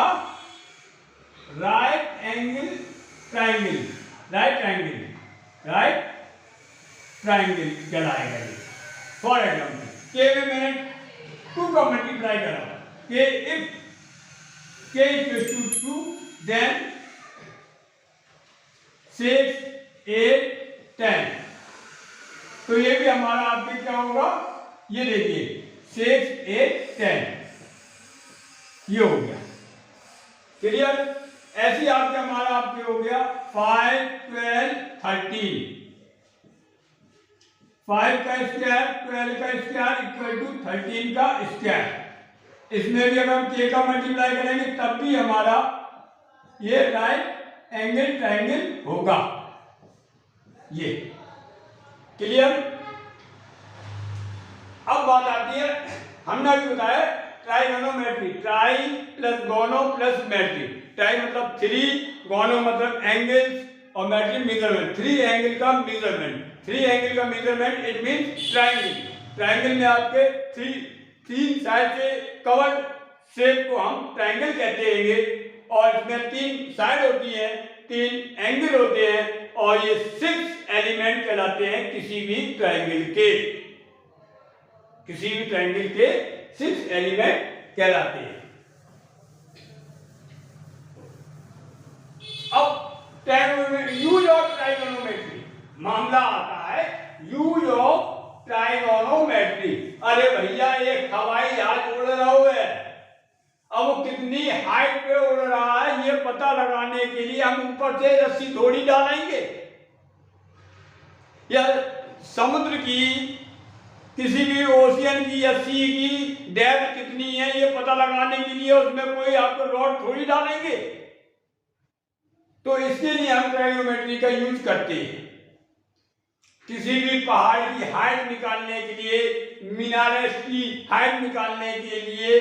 right angle triangle, right angle right triangle कहलाएगा ये। फॉर एग्जाम्पल के में मैंने 2 का मल्टीप्लाई करा, के if k equals to 2 then 6 8 10, तो ये भी हमारा आपके क्या होगा, ये देखिए 6 8 10 ये हो गया। क्लियर? ऐसे आपके हमारा आपके हो गया 5 12 13, 5 का स्क्वायर 12 का स्क्वायर इक्वल टू 13 का स्क्वायर। इसमें भी अगर हम k का मल्टीप्लाई करेंगे तब भी हमारा ये राइट एंगल ट्रायंगल होगा। ये क्लियर? अब बात आती है, हमने अभी बताया trigonometry, try plus gono plus मेट्री। Try मतलब 3, गोनो मतलब एंगल्स और मेट्री मेजरमेंट। 3 एंगल का मेजरमेंट, 3 एंगल का measurement it means triangle. Triangle में आपके 3 साइड से कवर्ड शेप को हम ट्रायंगल कहते हैं, और इसमें 3 साइड होती हैं, 3 एंगल होते हैं, और ये 6 एलिमेंट कहलाते हैं किसी भी ट्रायंगल के। किसी भी ट्रायंगल के 6 एलिमेंट कहलाते हैं। अब यूज ऑफ ट्राइगोनोमेट्री मामला आता है, यूज ऑफ ट्राइगोनोमेट्री। अरे भैया एक हवाई जहाज उड़ रहा है, अब वो कितनी हाइट पे उड़ रहा है ये पता लगाने के लिए हम ऊपर से रस्सी थोड़ी डालेंगे, या समुद्र की किसी भी ओशियन की या सी की डेप्थ कितनी है ये पता लगाने के लिए उसमें कोई आपको रॉड थोड़ी डालेंगे। तो इसके लिए हम ट्राइगोनोमेट्री का यूज करते हैं। किसी भी पहाड़ की हाइट निकालने के लिए, मीनारेस की हाइट निकालने के लिए,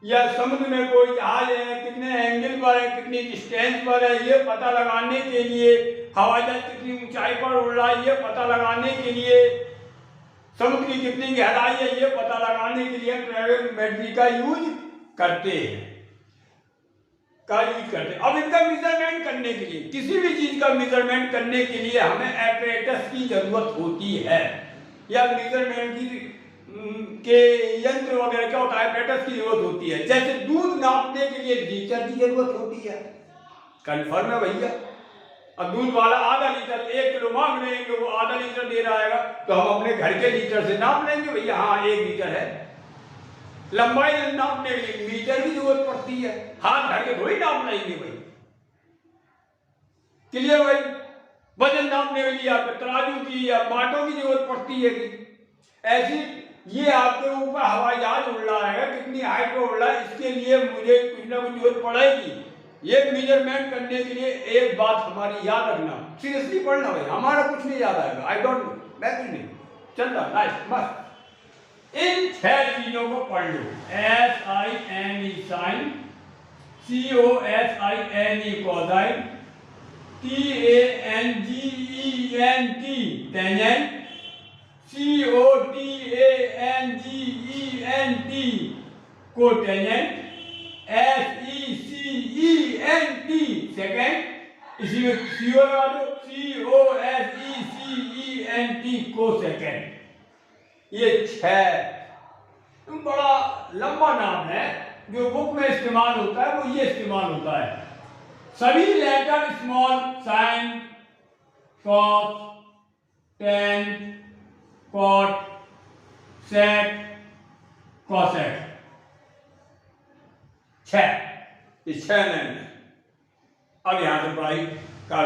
या समुद्र में कोई जहाज है कितने एंगल पर है, कितनी डिस्टेंस पर है ये पता लगाने के लिए, हवाई जहाज कितनी ऊंचाई पर उड़ रहा है ये पता लगाने के लिए, समुद्र की कितनी गहराई है ये पता लगाने के लिए ट्राइगोनोमेट्री का यूज करते हैं, अब इनका मेजरमेंट करने के लिए, किसी भी चीज का मेजरमेंट करने के लिए हमें एपरेटस की जरूरत होती है, या मेजरमेंट की के यंत्र वगैरह क्या होता है, एपरेटस की जरूरत होती है। जैसे दूध नापने के लिए लीटर की जरूरत होती है, कन्फर्म है भैया। अब दूध वाला आधा लीटर 1 किलो मांग रहे हैं, वो आधा लीटर दे रहा है, तो हम अपने घर के लीटर से नाप लेंगे भैया, हाँ 1 लीटर है। लंबाई नापने के लिए मीटर की जरूरत पड़ती है, हाथ धर के थोड़ी नाप लेंगे भाई। क्लियर भाई? वजन नापने के लिए आपको तराजू की या बाटों की जरूरत पड़ती है कि ऐसी, ये आपके ऊपर हवाई जहाज उड़ रहा है, कितनी हाइट पे उड़ रहा है, इसके लिए मुझे कुछ ना कुछ जरूरत पड़ेगी। ये मेजरमेंट करने के लिए एक बात हमारी याद रखना, सीरियसली पढ़ना भाई, हमारा कुछ नहीं याद आएगा, आई डोंट नो, मैं कुछ नहीं, चल रहा नाइस मस्त। इन 6 चीजों को पढ़ लो, SINE sine, COSINE cosine, TANGENT tangent, COTANGENT cotangent, SECENT secant, इसी में CO लगा दो, COSECENT को सेकेंड। ये 6 बड़ा लंबा नाम है, जो बुक में इस्तेमाल होता है वो ये इस्तेमाल होता है। सभी letter small, sine, cos, tan, cot, sec, cosec, 6, इस 6 नहीं। अब यहां से पढ़ाई का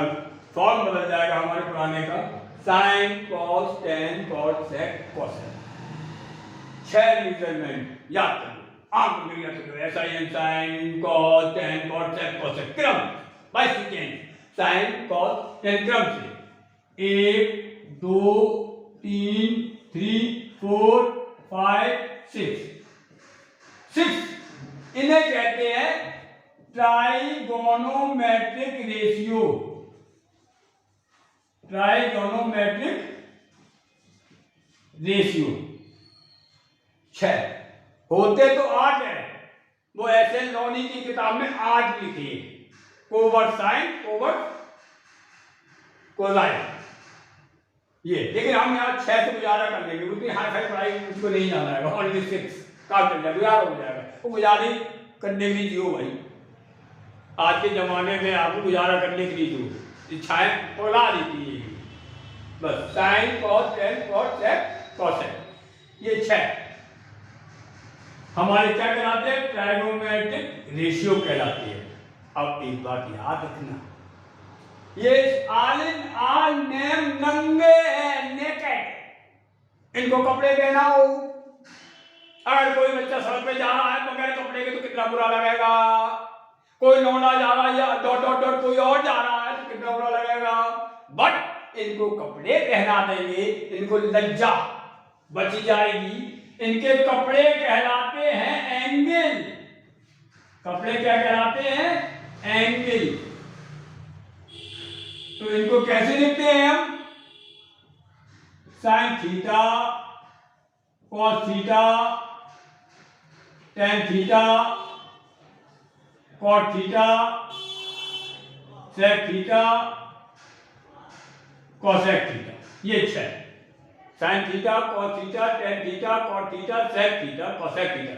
फॉर्म बदल जाएगा हमारे पुराने का, sine, cos, tan, cot, sec, cosec. 6 measurement याद कर लो, आंख में याद कर लो, SIN sine, cos, tan, cot, sec, cosec, क्रम by second, sine, cos, tan क्रम से 1 2 3 4 5 6 6 इन्हें कहते हैं ट्राइगोनोमेट्रिक रेशियो। ट्राइगोनोमेट्रिक रेशियो 6 होते तो 8 है, वो ऐसे लोनी की किताब में 8 लिखी, कोवर साइन कोवर कोसाइन ये, लेकिन हम यहाँ 6 से गुजारा कर लेंगे, उतनी हाई फाई पढ़ाई मुझको नहीं जाना है, ओनली 6 काम चल जाएगा, गुजारा हो जाएगा। वो गुजारा करने के लिए जियो भाई, आज के जमाने में आपको गुजारा करने के लिए जो इच्छाएं पौला देती है बस, sine cos tan cos sec cosec, ये 6 हमारे क्या कहलाते हैं, ट्राइगोनोमेट्रिक रेशियो कहलाती है। अब एक बात याद रखना, ये आल नेम नंगे हैं, नेकेड, इनको कपड़े पहनाओ। अगर कोई बच्चा सड़क पे जा रहा है बगैर कपड़े के तो कितना बुरा लगेगा, कोई लौंडा जा रहा है या डॉट डॉट डॉट कोई और जा रहा है तो कितना बुरा लगेगा। बट इनको कपड़े पहना देंगे, इनको लज्जा बच जाएगी। इनके कपड़े कहलाते हैं एंगल, कपड़े क्या कहलाते हैं, एंगल। तो इनको कैसे लिखते हैं हम, sine theta cos theta tan theta cot theta sec theta cosec theta, ये 6 sine theta cos theta tan theta cot theta sec theta cosec theta.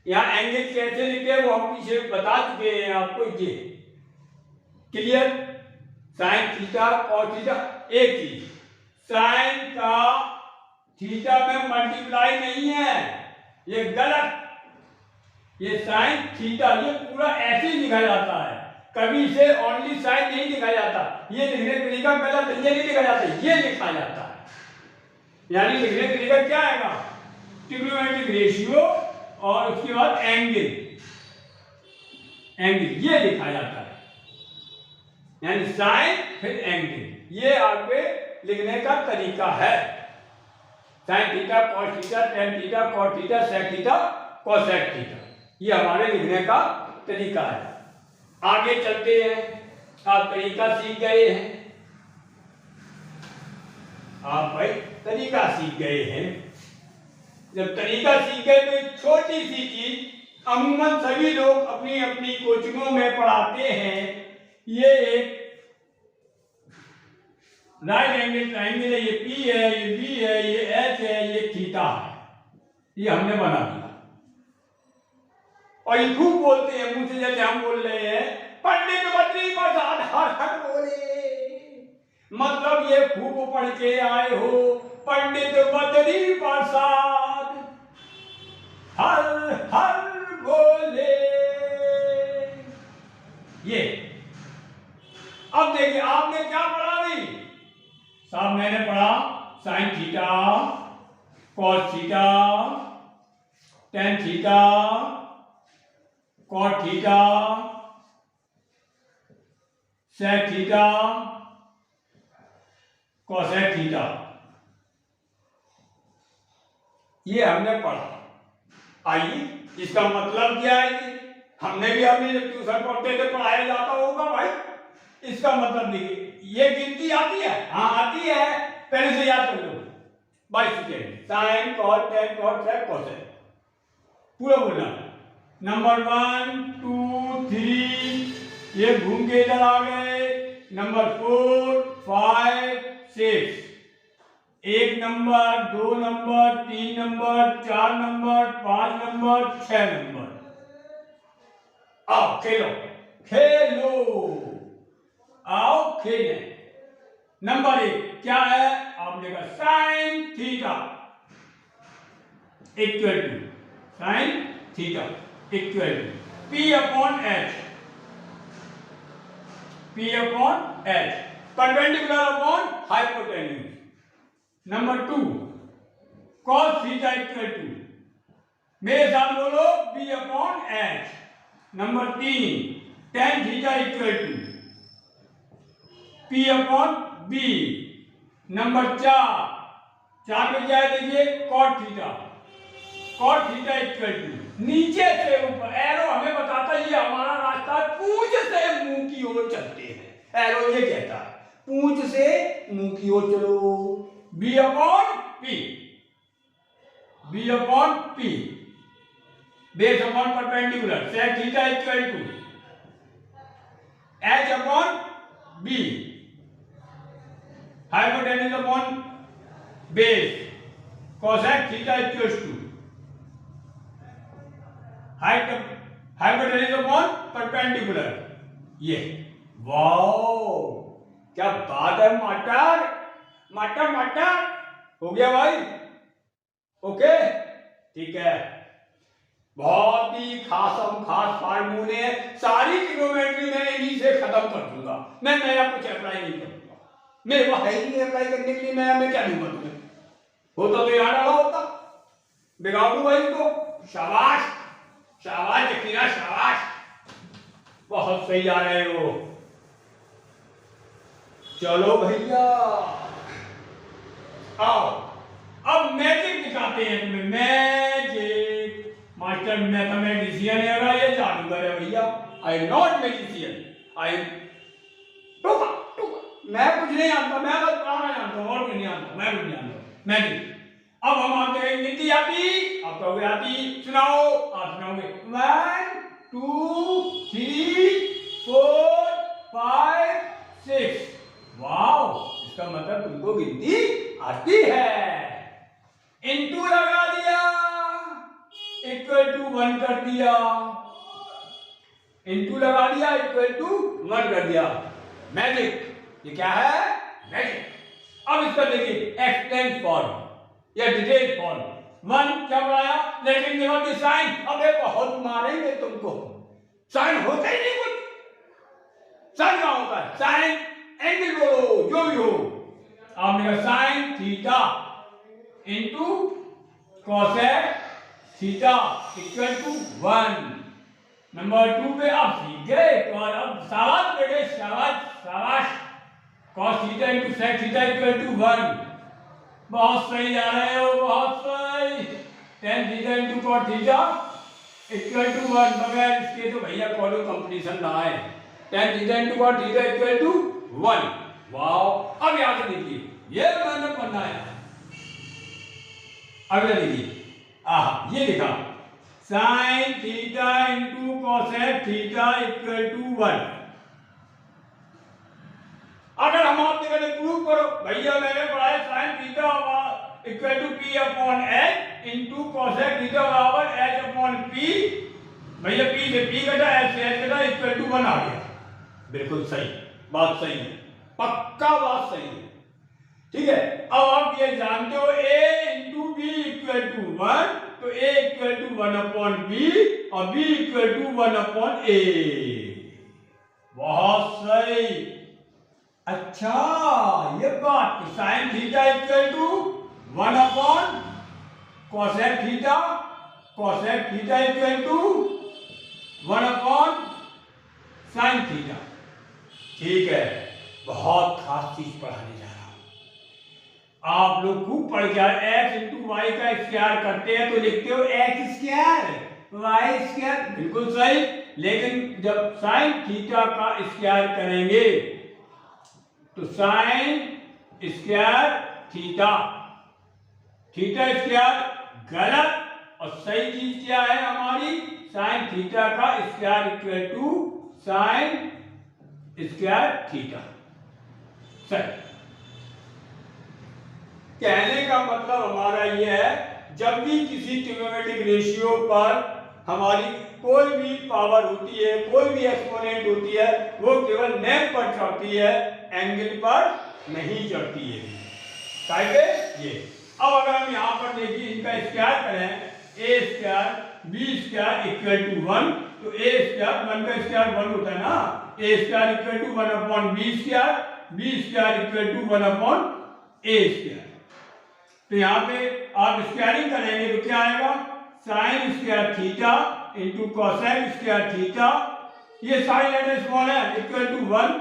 यहाँ एंगल कैसे लिखते हैं वो हम पीछे बता चुके हैं आपको, ये clear. Sign theta cos theta, एक चीज साइन का थीटा में मल्टीप्लाई नहीं है, ये गलत, ये साइन थीटा ये पूरा ऐसे ही लिखा जाता है, कभी इसे ओनली साइन नहीं लिखा जाता, ये लिखने का तरीका गलत, ये नहीं लिखा जाता, ये लिखा जाता है। यानी लिखने का तरीका क्या आएगा, ट्रिग्नोमेट्रिक रेशियो और उसके बाद एंगल, एंगल ये लिखा जाता है, यानी साइन फिर एंगल, ये आगे लिखने का तरीका है। Sine theta cos theta tan theta cot theta sec theta cosec theta, ये हमारे लिखने का तरीका है। आगे चलते हैं, आप तरीका सीख गए हैं, आप भाई तरीका सीख गए हैं। जब तरीका सीख गए तो एक छोटी सी चीज अमूमन सभी लोग अपनी अपनी कोचिंगों में पढ़ाते हैं, ये एक राइट एंगल ट्रायंगल है, ये P है, ये B है, ये H है, ये थीटा है, ये हमने बना दिया। और ये खूब बोलते हैं मुझसे, जैसे हम बोल रहे हैं पंडित बद्री प्रसाद हर हर बोले, मतलब ये खूब पढ़ के आए हो, पंडित बद्री प्रसाद हर हर बोले। ये अब देखिए आपने क्या पढ़ा भी साहब, मैंने पढ़ा sine theta cos theta tan theta cot theta sec theta cosec theta, ये हमने पढ़ा। आइए इसका मतलब क्या है, हमने भी अपने जब ट्यूशन पढ़ते थे पढ़ाया जाता होगा भाई, इसका मतलब देखिए ये गिनती आती है, हाँ आती है, पहले से याद कर लो 22 second, sine cot tan cot sec cosec पूरा बोलना। नंबर 1 2 3 ये घूम के इधर आ गए, number 4 5 6, 1 number 2 number 3 number 4 number 5 number 6 number. आओ खेलो खेलो, आओ खेले। नंबर 1 क्या है, आपने कहा sine theta equal to, sine theta equal to P upon H, P upon H perpendicular upon hypotenuse. Number 2 cos theta equal to, मेरे साथ बोलो B upon H। Number 3 tan theta equal to P upon B। Number 4 में क्या है देखिए cot theta cot theta equal to नीचे से ऊपर, एरो हमें बताता है ये हमारा रास्ता पूंछ से मुंह की ओर चलते हैं, एरो ये कहता है पूंछ से मुंह की ओर चलो, b upon p, b upon p, base upon perpendicular, sec theta equal to h upon b, hypotenuse upon base, cosec theta equal to hypotenuse upon perpendicular, ये वाओ क्या बात है, मटर मटर मटर हो गया भाई, ओके ठीक है। बहुत ही खास फार्मूले, सारी ट्रिग्नोमेट्री में इन्हीं से खत्म कर दूंगा, मैं नया कुछ अप्लाई नहीं करूंगा, मेरे को है ही नहीं अप्लाई करने के लिए, नया मैं क्या दूंगा तुम्हें, होता तो यहाँ डाला होता, बिगाड़ दूं भाई तो, शाबाश शाबाश जकीरा शाबाश, बहुत सही आ रहे हो, चलो भैया आओ अब मैजिक दिखाते हैं तुम्हें, मैजिक, मास्टर मैथमेटिशियन है ये जादूगर है भैया, आई नॉट मैजिशियन, आई टोका टोका, मैं कुछ नहीं जानता, मैं बस पढ़ाना जानता हूँ और कुछ नहीं जानता, मैं कुछ नहीं जानता, मैजिक। अब हम आपके कहेंगे गिनती आती, आप कहोगे आती, सुनाओ, आप सुनाओगे 1 2 3 4 5 6, वाओ इसका मतलब तुमको गिनती आती है, इनटू लगा दिया, इक्वल टू 1 कर दिया, इनटू लगा दिया, इक्वल टू 1 कर दिया, मैजिक, ये क्या है मैजिक। अब इसका देखिए एक्सटेंड फॉर्म या डिटेल फॉर्म, 1 क्या बनाया, लेकिन देखो कि साइन, अबे बहुत मारेंगे तुमको, साइन होता ही नहीं कुछ, साइन क्या होता है, साइन एंगल बोलो जो भी हो, आपने कहा sine theta into cosec theta equal to 1, number 2 पे आप सीख गए, तो अब शाबाश बेटे शाबाश शाबाश, cos theta into sec theta equal to 1, बहुत सही जा रहे हो, बहुत सही, tan theta into cot theta equal to 1, बगैर इसके तो भैया कॉलो कंपटीशन ना है, tan theta into cot theta equal to 1, wow. अब यहां से देखिए ये मैंने पढ़ना है, अगला देखिए, आहा ये लिखा sin theta into cosec theta equal to 1, अगर हम आपसे कहते प्रूव करो, भैया मैंने पढ़ा है sin theta equal to p upon h into cosec theta बराबर h अपॉन p, भैया p से p कटा, h से h कटा, इक्वल टू 1 आ गया, बिल्कुल सही, बात सही है, पक्का बात सही है, ठीक है। अब आप ये जानते हो a into B equal to 1, तो a equal to 1 upon b और b equal to 1 upon a, बहुत सही, अच्छा ये बात, तो sine theta equal to 1 upon cosec theta, cosec theta equal to 1 upon sine theta, ठीक है, बहुत खास चीज पढ़ाने जा रहा हूं, आप लोग खूब पढ़ के x इंटू वाई का स्क्वायर करते हैं तो लिखते हो x स्क्वायर वाई स्क्वायर, बिल्कुल सही, लेकिन जब साइन थीटा का स्क्वायर करेंगे तो sine square theta, theta square गलत, और सही चीज क्या है हमारी, साइन थीटा का square equal to sine square theta, सही। कहने का मतलब हमारा यह है, जब भी किसी ट्रिग्नोमेट्रिक रेशियो पर हमारी कोई भी पावर होती है, कोई भी एक्सपोनेंट होती है, वो केवल नेम पर चढ़ती है, एंगल पर नहीं चढ़ती है, ताकि ये। अब अगर हम यहाँ पर देखिए इनका स्क्वायर करें, A square B square equal to 1, तो ए स्क्वायर 1 का स्क्वायर 1 होता है ना, A square equal to 1 upon B square, B square equal to 1 upon A square, तो यहाँ पे आप स्क्वायरिंग करेंगे तो क्या आएगा, sine square theta into cosec square theta, ये साइन लेटर स्मॉल है, equal to 1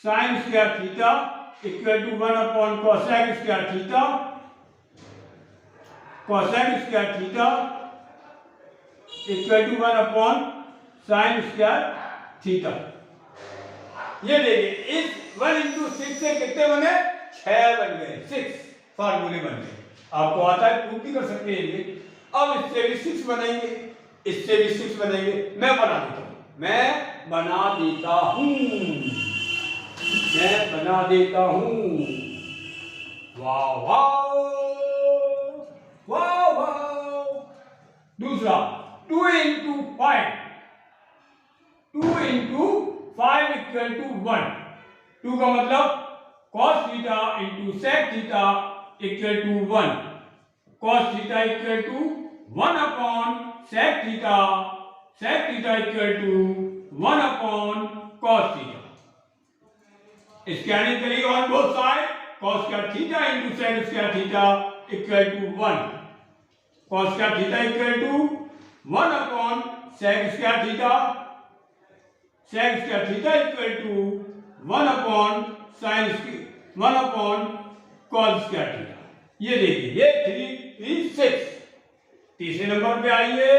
sine square theta equal to 1 upon cosec square theta, cosec square theta equal to 1 upon sine square theta. ये देखिए इस 1 into 6 से कितने बने, 6 बन गए, 6 फार्मूले बन गए। आपको आता है, प्रूफ भी कर सकते हैं ये। अब इससे भी 6 बनेंगे, इससे भी 6 बनेंगे। मैं बना देता हूं, मैं बना देता हूं। वाह वाह वाह वाह। दूसरा 2 इंटू 5 इक्वल टू 1। 2 का मतलब cos theta into sec theta equal to 1। cos theta equal to 1 upon sec theta equal to 1 upon cos theta. Squaring करिए on both side, cos square theta into sec square theta equal to 1। cos square theta equal to 1 upon sec square theta equal to 1 upon cos square theta. ये देखिए, ये 3 3 6। तीसरे number पे आइए,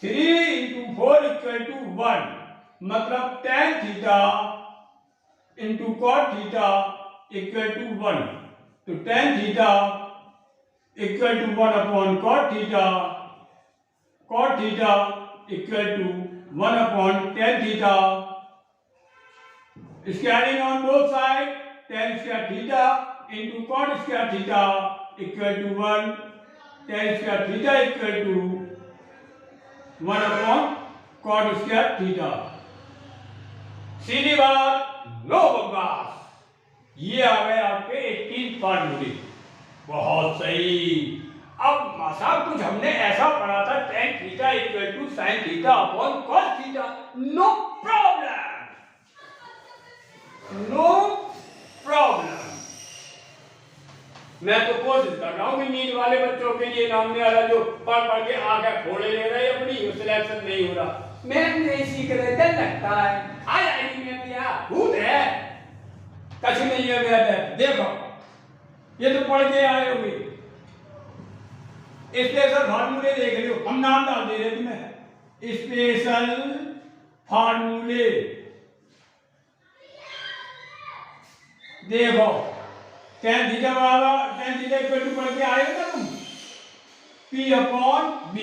3 into 4 equal to 1, मतलब tan theta into cot theta equal to 1। तो tan theta equal to 1 upon cot theta equal to 1 upon tan theta. Squaring on both side, tan square theta into cot square theta equal to 1, tan square theta equal to 1 upon cot square theta. सीधी बात, no बकवास। ये आ गए आपके 18 फार्मूले। बहुत सही। अब साहब कुछ हमने ऐसा पढ़ा था, tan theta equal to sin theta upon cos theta. No problem, no problem. मैं तो कोशिश कर रहा हूं कि नीट वाले बच्चों के लिए नामने वाला जो पढ़ पढ़ के आंखें फोड़े ले रहे हैं अपनी, सिलेक्शन नहीं हो रहा। मैम नहीं सीख रहे, डर लगता है। आ जाएगी मैम, यहाँ भूत है, कुछ नहीं है मेरा डर। देखो ये तो पढ़ के आए होंगे, स्पेशल फार्मूले देख लियो, हम नाम डाल दे रहे तुम्हें, स्पेशल फार्मूले। देखो tan थीटा इक्वल टू पढ़ के आए हो ना तुम, P अपॉन B।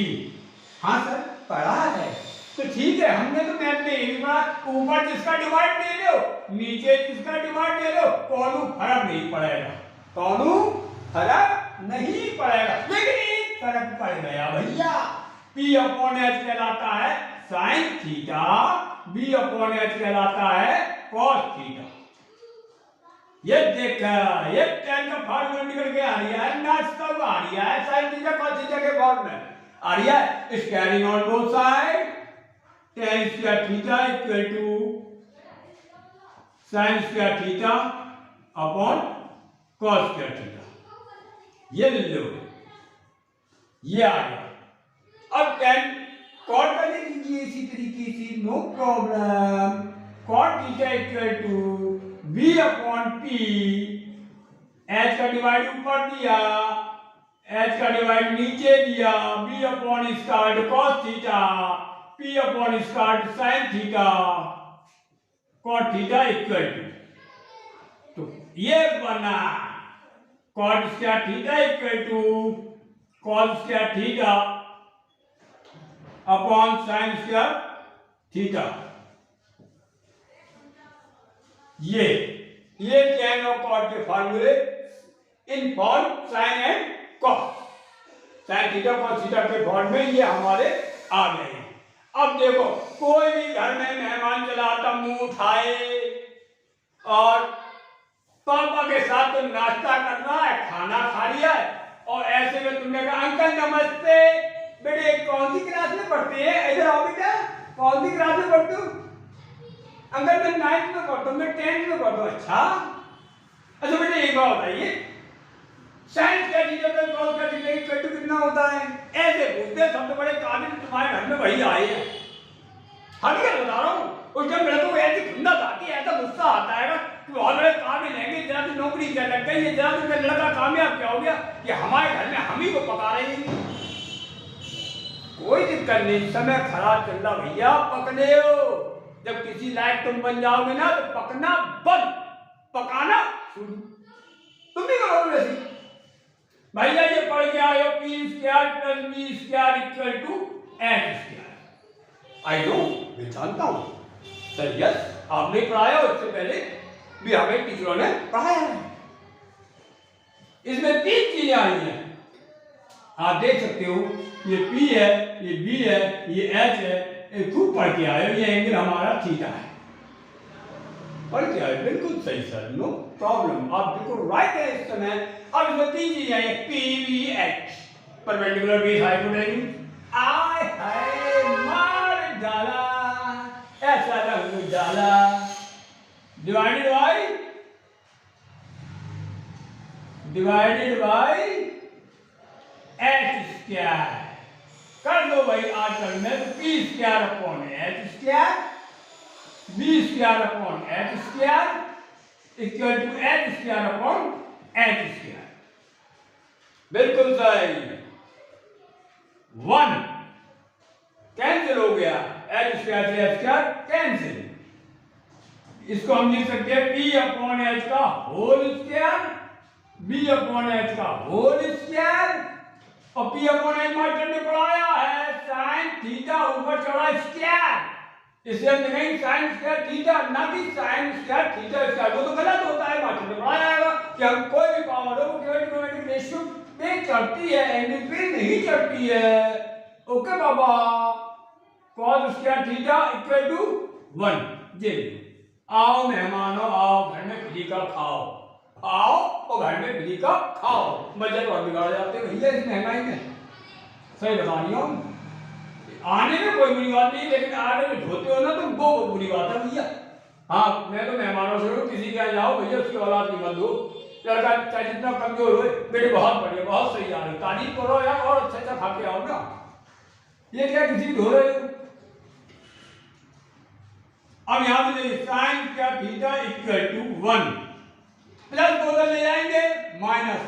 हाँ सर पढ़ा है, तो ठीक है। हमने तो मैथ में यही पढ़ा, ऊपर जिसका डिवाइड ले लो, नीचे जिसका डिवाइड ले लो, कौनू फर्क नहीं पड़ेगा, लेकिन एक फर्क पड़ गया भैया। P अपॉन H कहलाता है sine theta, B upon H कहलाता है कॉस थीटा। ये देख, ये tan का फॉर्मूला निकल के आ रहा है, नाचता हुआ आ रहा है, साइन थीटा कॉस थीटा के फॉर्म में आ रहा है। Squaring on both side, tan square theta equal to sin square theta upon cos square theta. ये ले लो, ये आ गया। अब tan cot का ले लीजिए इसी तरीके से, no problem. cot theta equal to b upon p, h का डिवाइड ऊपर दिया, h का डिवाइड नीचे दिया, b upon square cos theta, p upon square sin theta cot theta equal to, तो ये बना cot square theta equal to cos square theta upon sin square theta. ये tan और cot के फार्मूले in form sin and cos, sin theta cos theta के form में ये हमारे आ गए हैं। अब देखो, कोई भी घर में मेहमान चला आता, मुंह उठाए और पापा के साथ तो नाश्ता कर रहा है, खाना खा लिया है, और ऐसे में तुमने कहा अंकल नमस्ते, बेटे कौन सी क्लास में पढ़ते हैं, इधर आओ बेटा, कौन सी क्लास में पढ़ते हो? अंकल मैं 9th में पढ़ता हूँ, मैं 10th में पढ़ता हूँ। अच्छा बेटे एक बात बताइए, साइंस का टीचर का कॉल का टीचर की कट कितना होता है? ऐसे पूछते हैं, सबसे बड़े काबिल तुम्हारे घर में वही आए हैं। हम क्या बता रहा हूँ, उस टाइम मेरे को ऐसी खुंदस आती है, ऐसा गुस्सा आता है तू बहुत बड़े काम में लेंगे, जरा तू नौकरी क्या लग गई है, जरा तू लड़का कामयाब क्या हो गया कि हमारे घर में हम ही को पका रहे हैं। कोई दिक्कत नहीं, समय खराब चल रहा भैया, पकने हो। जब किसी लायक तुम बन जाओगे ना तो पकना बंद, पकाना शुरू। तुम भी करोगे वैसे। भैया ये पढ़ के आए हो P square plus B square equal to H square. I know, मैं जानता हूं सर, यस आपने पढ़ाया, उससे पहले भी हमें टीचरों ने पढ़ाया है। इसमें 3 चीजें आई हैं, आप देख सकते हो। ये P है, ये B है, ये H है। ये खूब पढ़ के आए हो। ये एंगल हमारा थीटा है, पढ़ के आए, बिल्कुल सही सर, नो प्रॉब्लम, आप बिल्कुल राइट है इस समय। अब इसमें 3 चीजें आई, P V H, perpendicular base hypotenuse. आय हाय मार डाला, ऐसा रंग डाला, डिवाइडेड बाय एच स्क्वायर। कर दो भाई आजकल में, तो P square upon H square, B square upon H square equal to H square upon H square. बिल्कुल सही। 1 कैंसिल हो गया, एच स्क्वायर से एच स्क्वायर कैंसिल। इसको हम लिख सकते हैं पी अपॉन एच का whole square, B upon H का होल स्क्वायर, और पी अपॉन एच मास्टर ने पढ़ाया है साइन थीटा ऊपर चढ़ा स्क्वायर। इसे हम लिखेंगे साइन स्क्वायर थीटा, ना कि साइन स्क्वायर थीटा स्क्वायर। वो तो गलत होता है, मास्टर ने पढ़ाया है कि हम कोई भी पावर हो केवल ट्रिग्नोमेट्रिक रेशियो पे चढ़ती है, एंगल पे नहीं चढ़ती है। ओके बाबा, cos square theta equal to 1। जी आओ मेहमानों, आओ घर में बिजली का खाओ, आओ और घर में बिजली का खाओ। बजट और बिगाड़ जाते हैं भैया इस महंगाई में, सही बता रही हूँ। आने में कोई बुरी बात नहीं, लेकिन आने में ढोते हो ना तो वो बुरी बात है भैया। हाँ, मैं तो मेहमानों से हूँ, किसी के यहाँ जाओ भैया उसकी औलाद की मत दो। लड़का चाहे जितना कमजोर हो, बेटे बहुत बढ़िया, बहुत सही आ रहे, तारीफ करो यार, और अच्छा अच्छा खा के आओ ना। ये क्या किसी ढो रहे हो? अब यहां से साइन का थीटा इक्वल टू 1 प्लस 2 ले जाएंगे माइनस।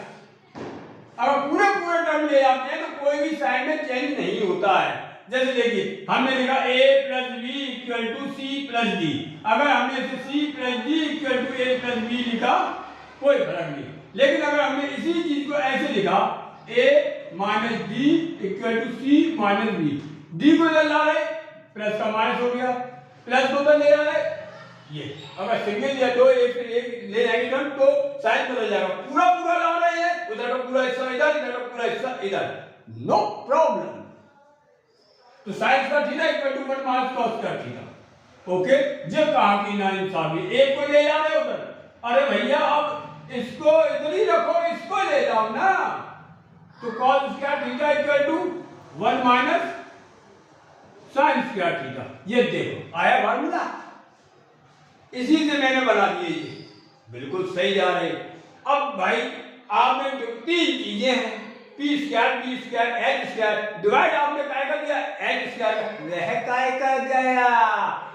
अगर पूरे टर्म ले जाते हैं तो कोई भी साइन में चेंज नहीं होता है। जैसे देखिए हमने लिखा a plus B equal to C plus D. अगर हमने इसे c plus D equal to a plus B लिखा कोई फर्क नहीं, लेकिन अगर हमने इसी चीज को ऐसे लिखा a minus D equal to C minus B, D को इधर ला रहे प्लस का माइनस हो गया, प्लस 2 ले रहे ये। अगर सिंगल या दो एक ले जाएंगे तो साइन बदल जाएगा। पूरा ला रहे हैं, उधर का पूरा हिस्सा इधर, इधर का पूरा हिस्सा इधर, नो प्रॉब्लम। तो साइन का theta equal to 1 minus cos का थीटा। ओके, जो कहा कि ना इंसाफी, एक को ले जा रहे उधर, अरे भैया अब इसको इधर ही रखो, इसको ले जाओ ना। तो cos का theta equal to 1 minus sine square theta. ये देखो आया फार्मूला, इसी से मैंने बना दिए, ये बिल्कुल सही जा रहे। अब भाई आपने जो 3 चीजें हैं P square B square H square, divide आपने काय कर दिया एच स्क्वायर का, रह काय कर गया,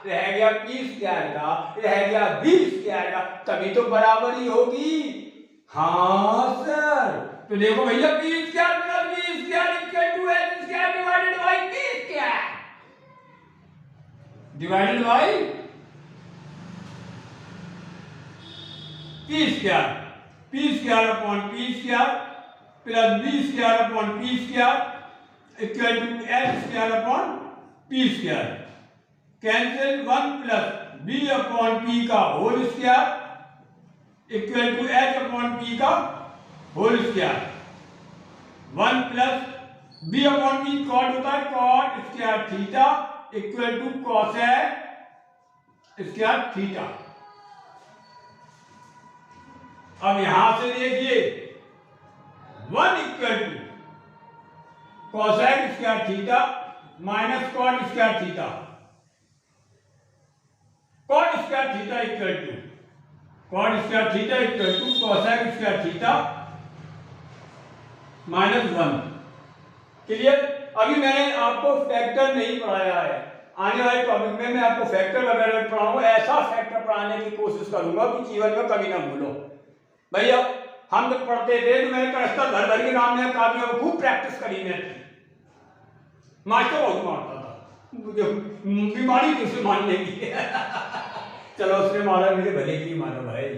रह गया पी स्क्वायर का, रह गया बी स्क्वायर का, तभी तो बराबरी होगी। हाँ सर, तो देखो भैया P square plus B square equal to H square divided by P square, divided by P square upon P square plus B square upon P square equal to H square upon P square. Cancel 1 plus B upon P का whole square equal to H upon P का whole square. 1 plus B upon P cot होता है, cot square theta equal to cosec square theta. अब यहां से देखिए 1 equal to cosec square theta minus cot square theta, cot square theta equal to cosec square theta minus 1। Clear? अभी मैंने आपको factor नहीं पढ़ाया है, आने वाले टॉपिक में मैं आपको फैक्टर वगैरह पढ़ाऊंगा, ऐसा फैक्टर पढ़ाने की कोशिश करूंगा कि जीवन में कभी ना भूलो। भैया हम जब पढ़ते थे तो मैंने कक्षा घर भर के नाम में काफियों में खूब प्रैक्टिस करी मैं, मास्टर बहुत मारता था, मुझे बीमारी थी उसे मारने की चलो उसने मारा, मेरे भले के लिए मारा भाई,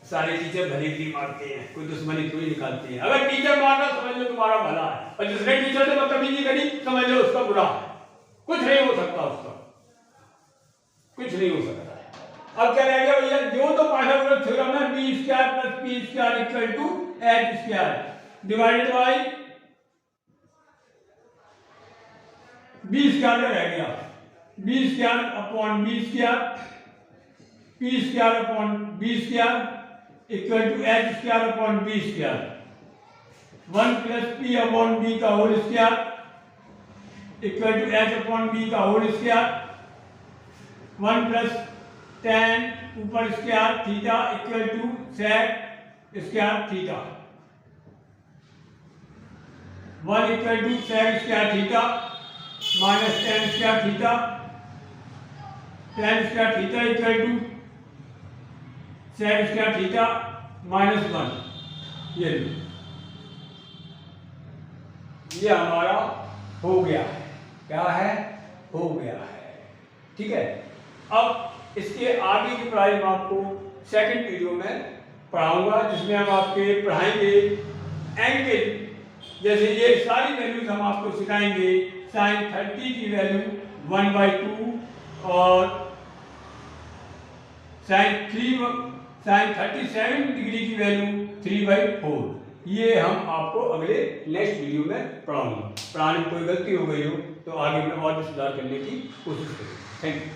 सारे टीचर भले के लिए मारते हैं, कोई दुश्मनी थोड़ी निकालते हैं। अगर टीचर मारना समझ लो तुम्हारा भला है, और जिसने टीचर से बदतमीजी करी समझ लो उसका बुरा है, कुछ नहीं हो सकता उसका, कुछ नहीं हो सकता है। अब क्या रह गया भैया, जो तो पाइथागोरस थ्योरम है, B square plus P square equal to H square divided by B square रह गया, B square upon B square, P square upon B square equal to H square upon B square, 1 plus P upon B का whole square equal to H upon B का whole square, 1 plus tan ऊपर square theta equal to sec square theta, 1 equal to sec square theta minus tan square theta, tan square theta equal to sec square theta minus 1। ये हमारा हो गया है, क्या है, हो गया है, ठीक है। अब इसके आगे की पढ़ाई मैं आपको सेकंड वीडियो में पढ़ाऊंगा, जिसमें हम आपके पढ़ाएंगे एंगल, जैसे ये सारी वैल्यूज हम आपको सिखाएंगे, sin 30 की वैल्यू 1/2 और sin 37 डिग्री की वैल्यू 3/4। ये हम आपको अगले नेक्स्ट वीडियो में पढ़ाऊंगा। पढ़ाने में कोई गलती हो गई हो तो आगे में और भी सुधार करने की कोशिश करें। Thank you.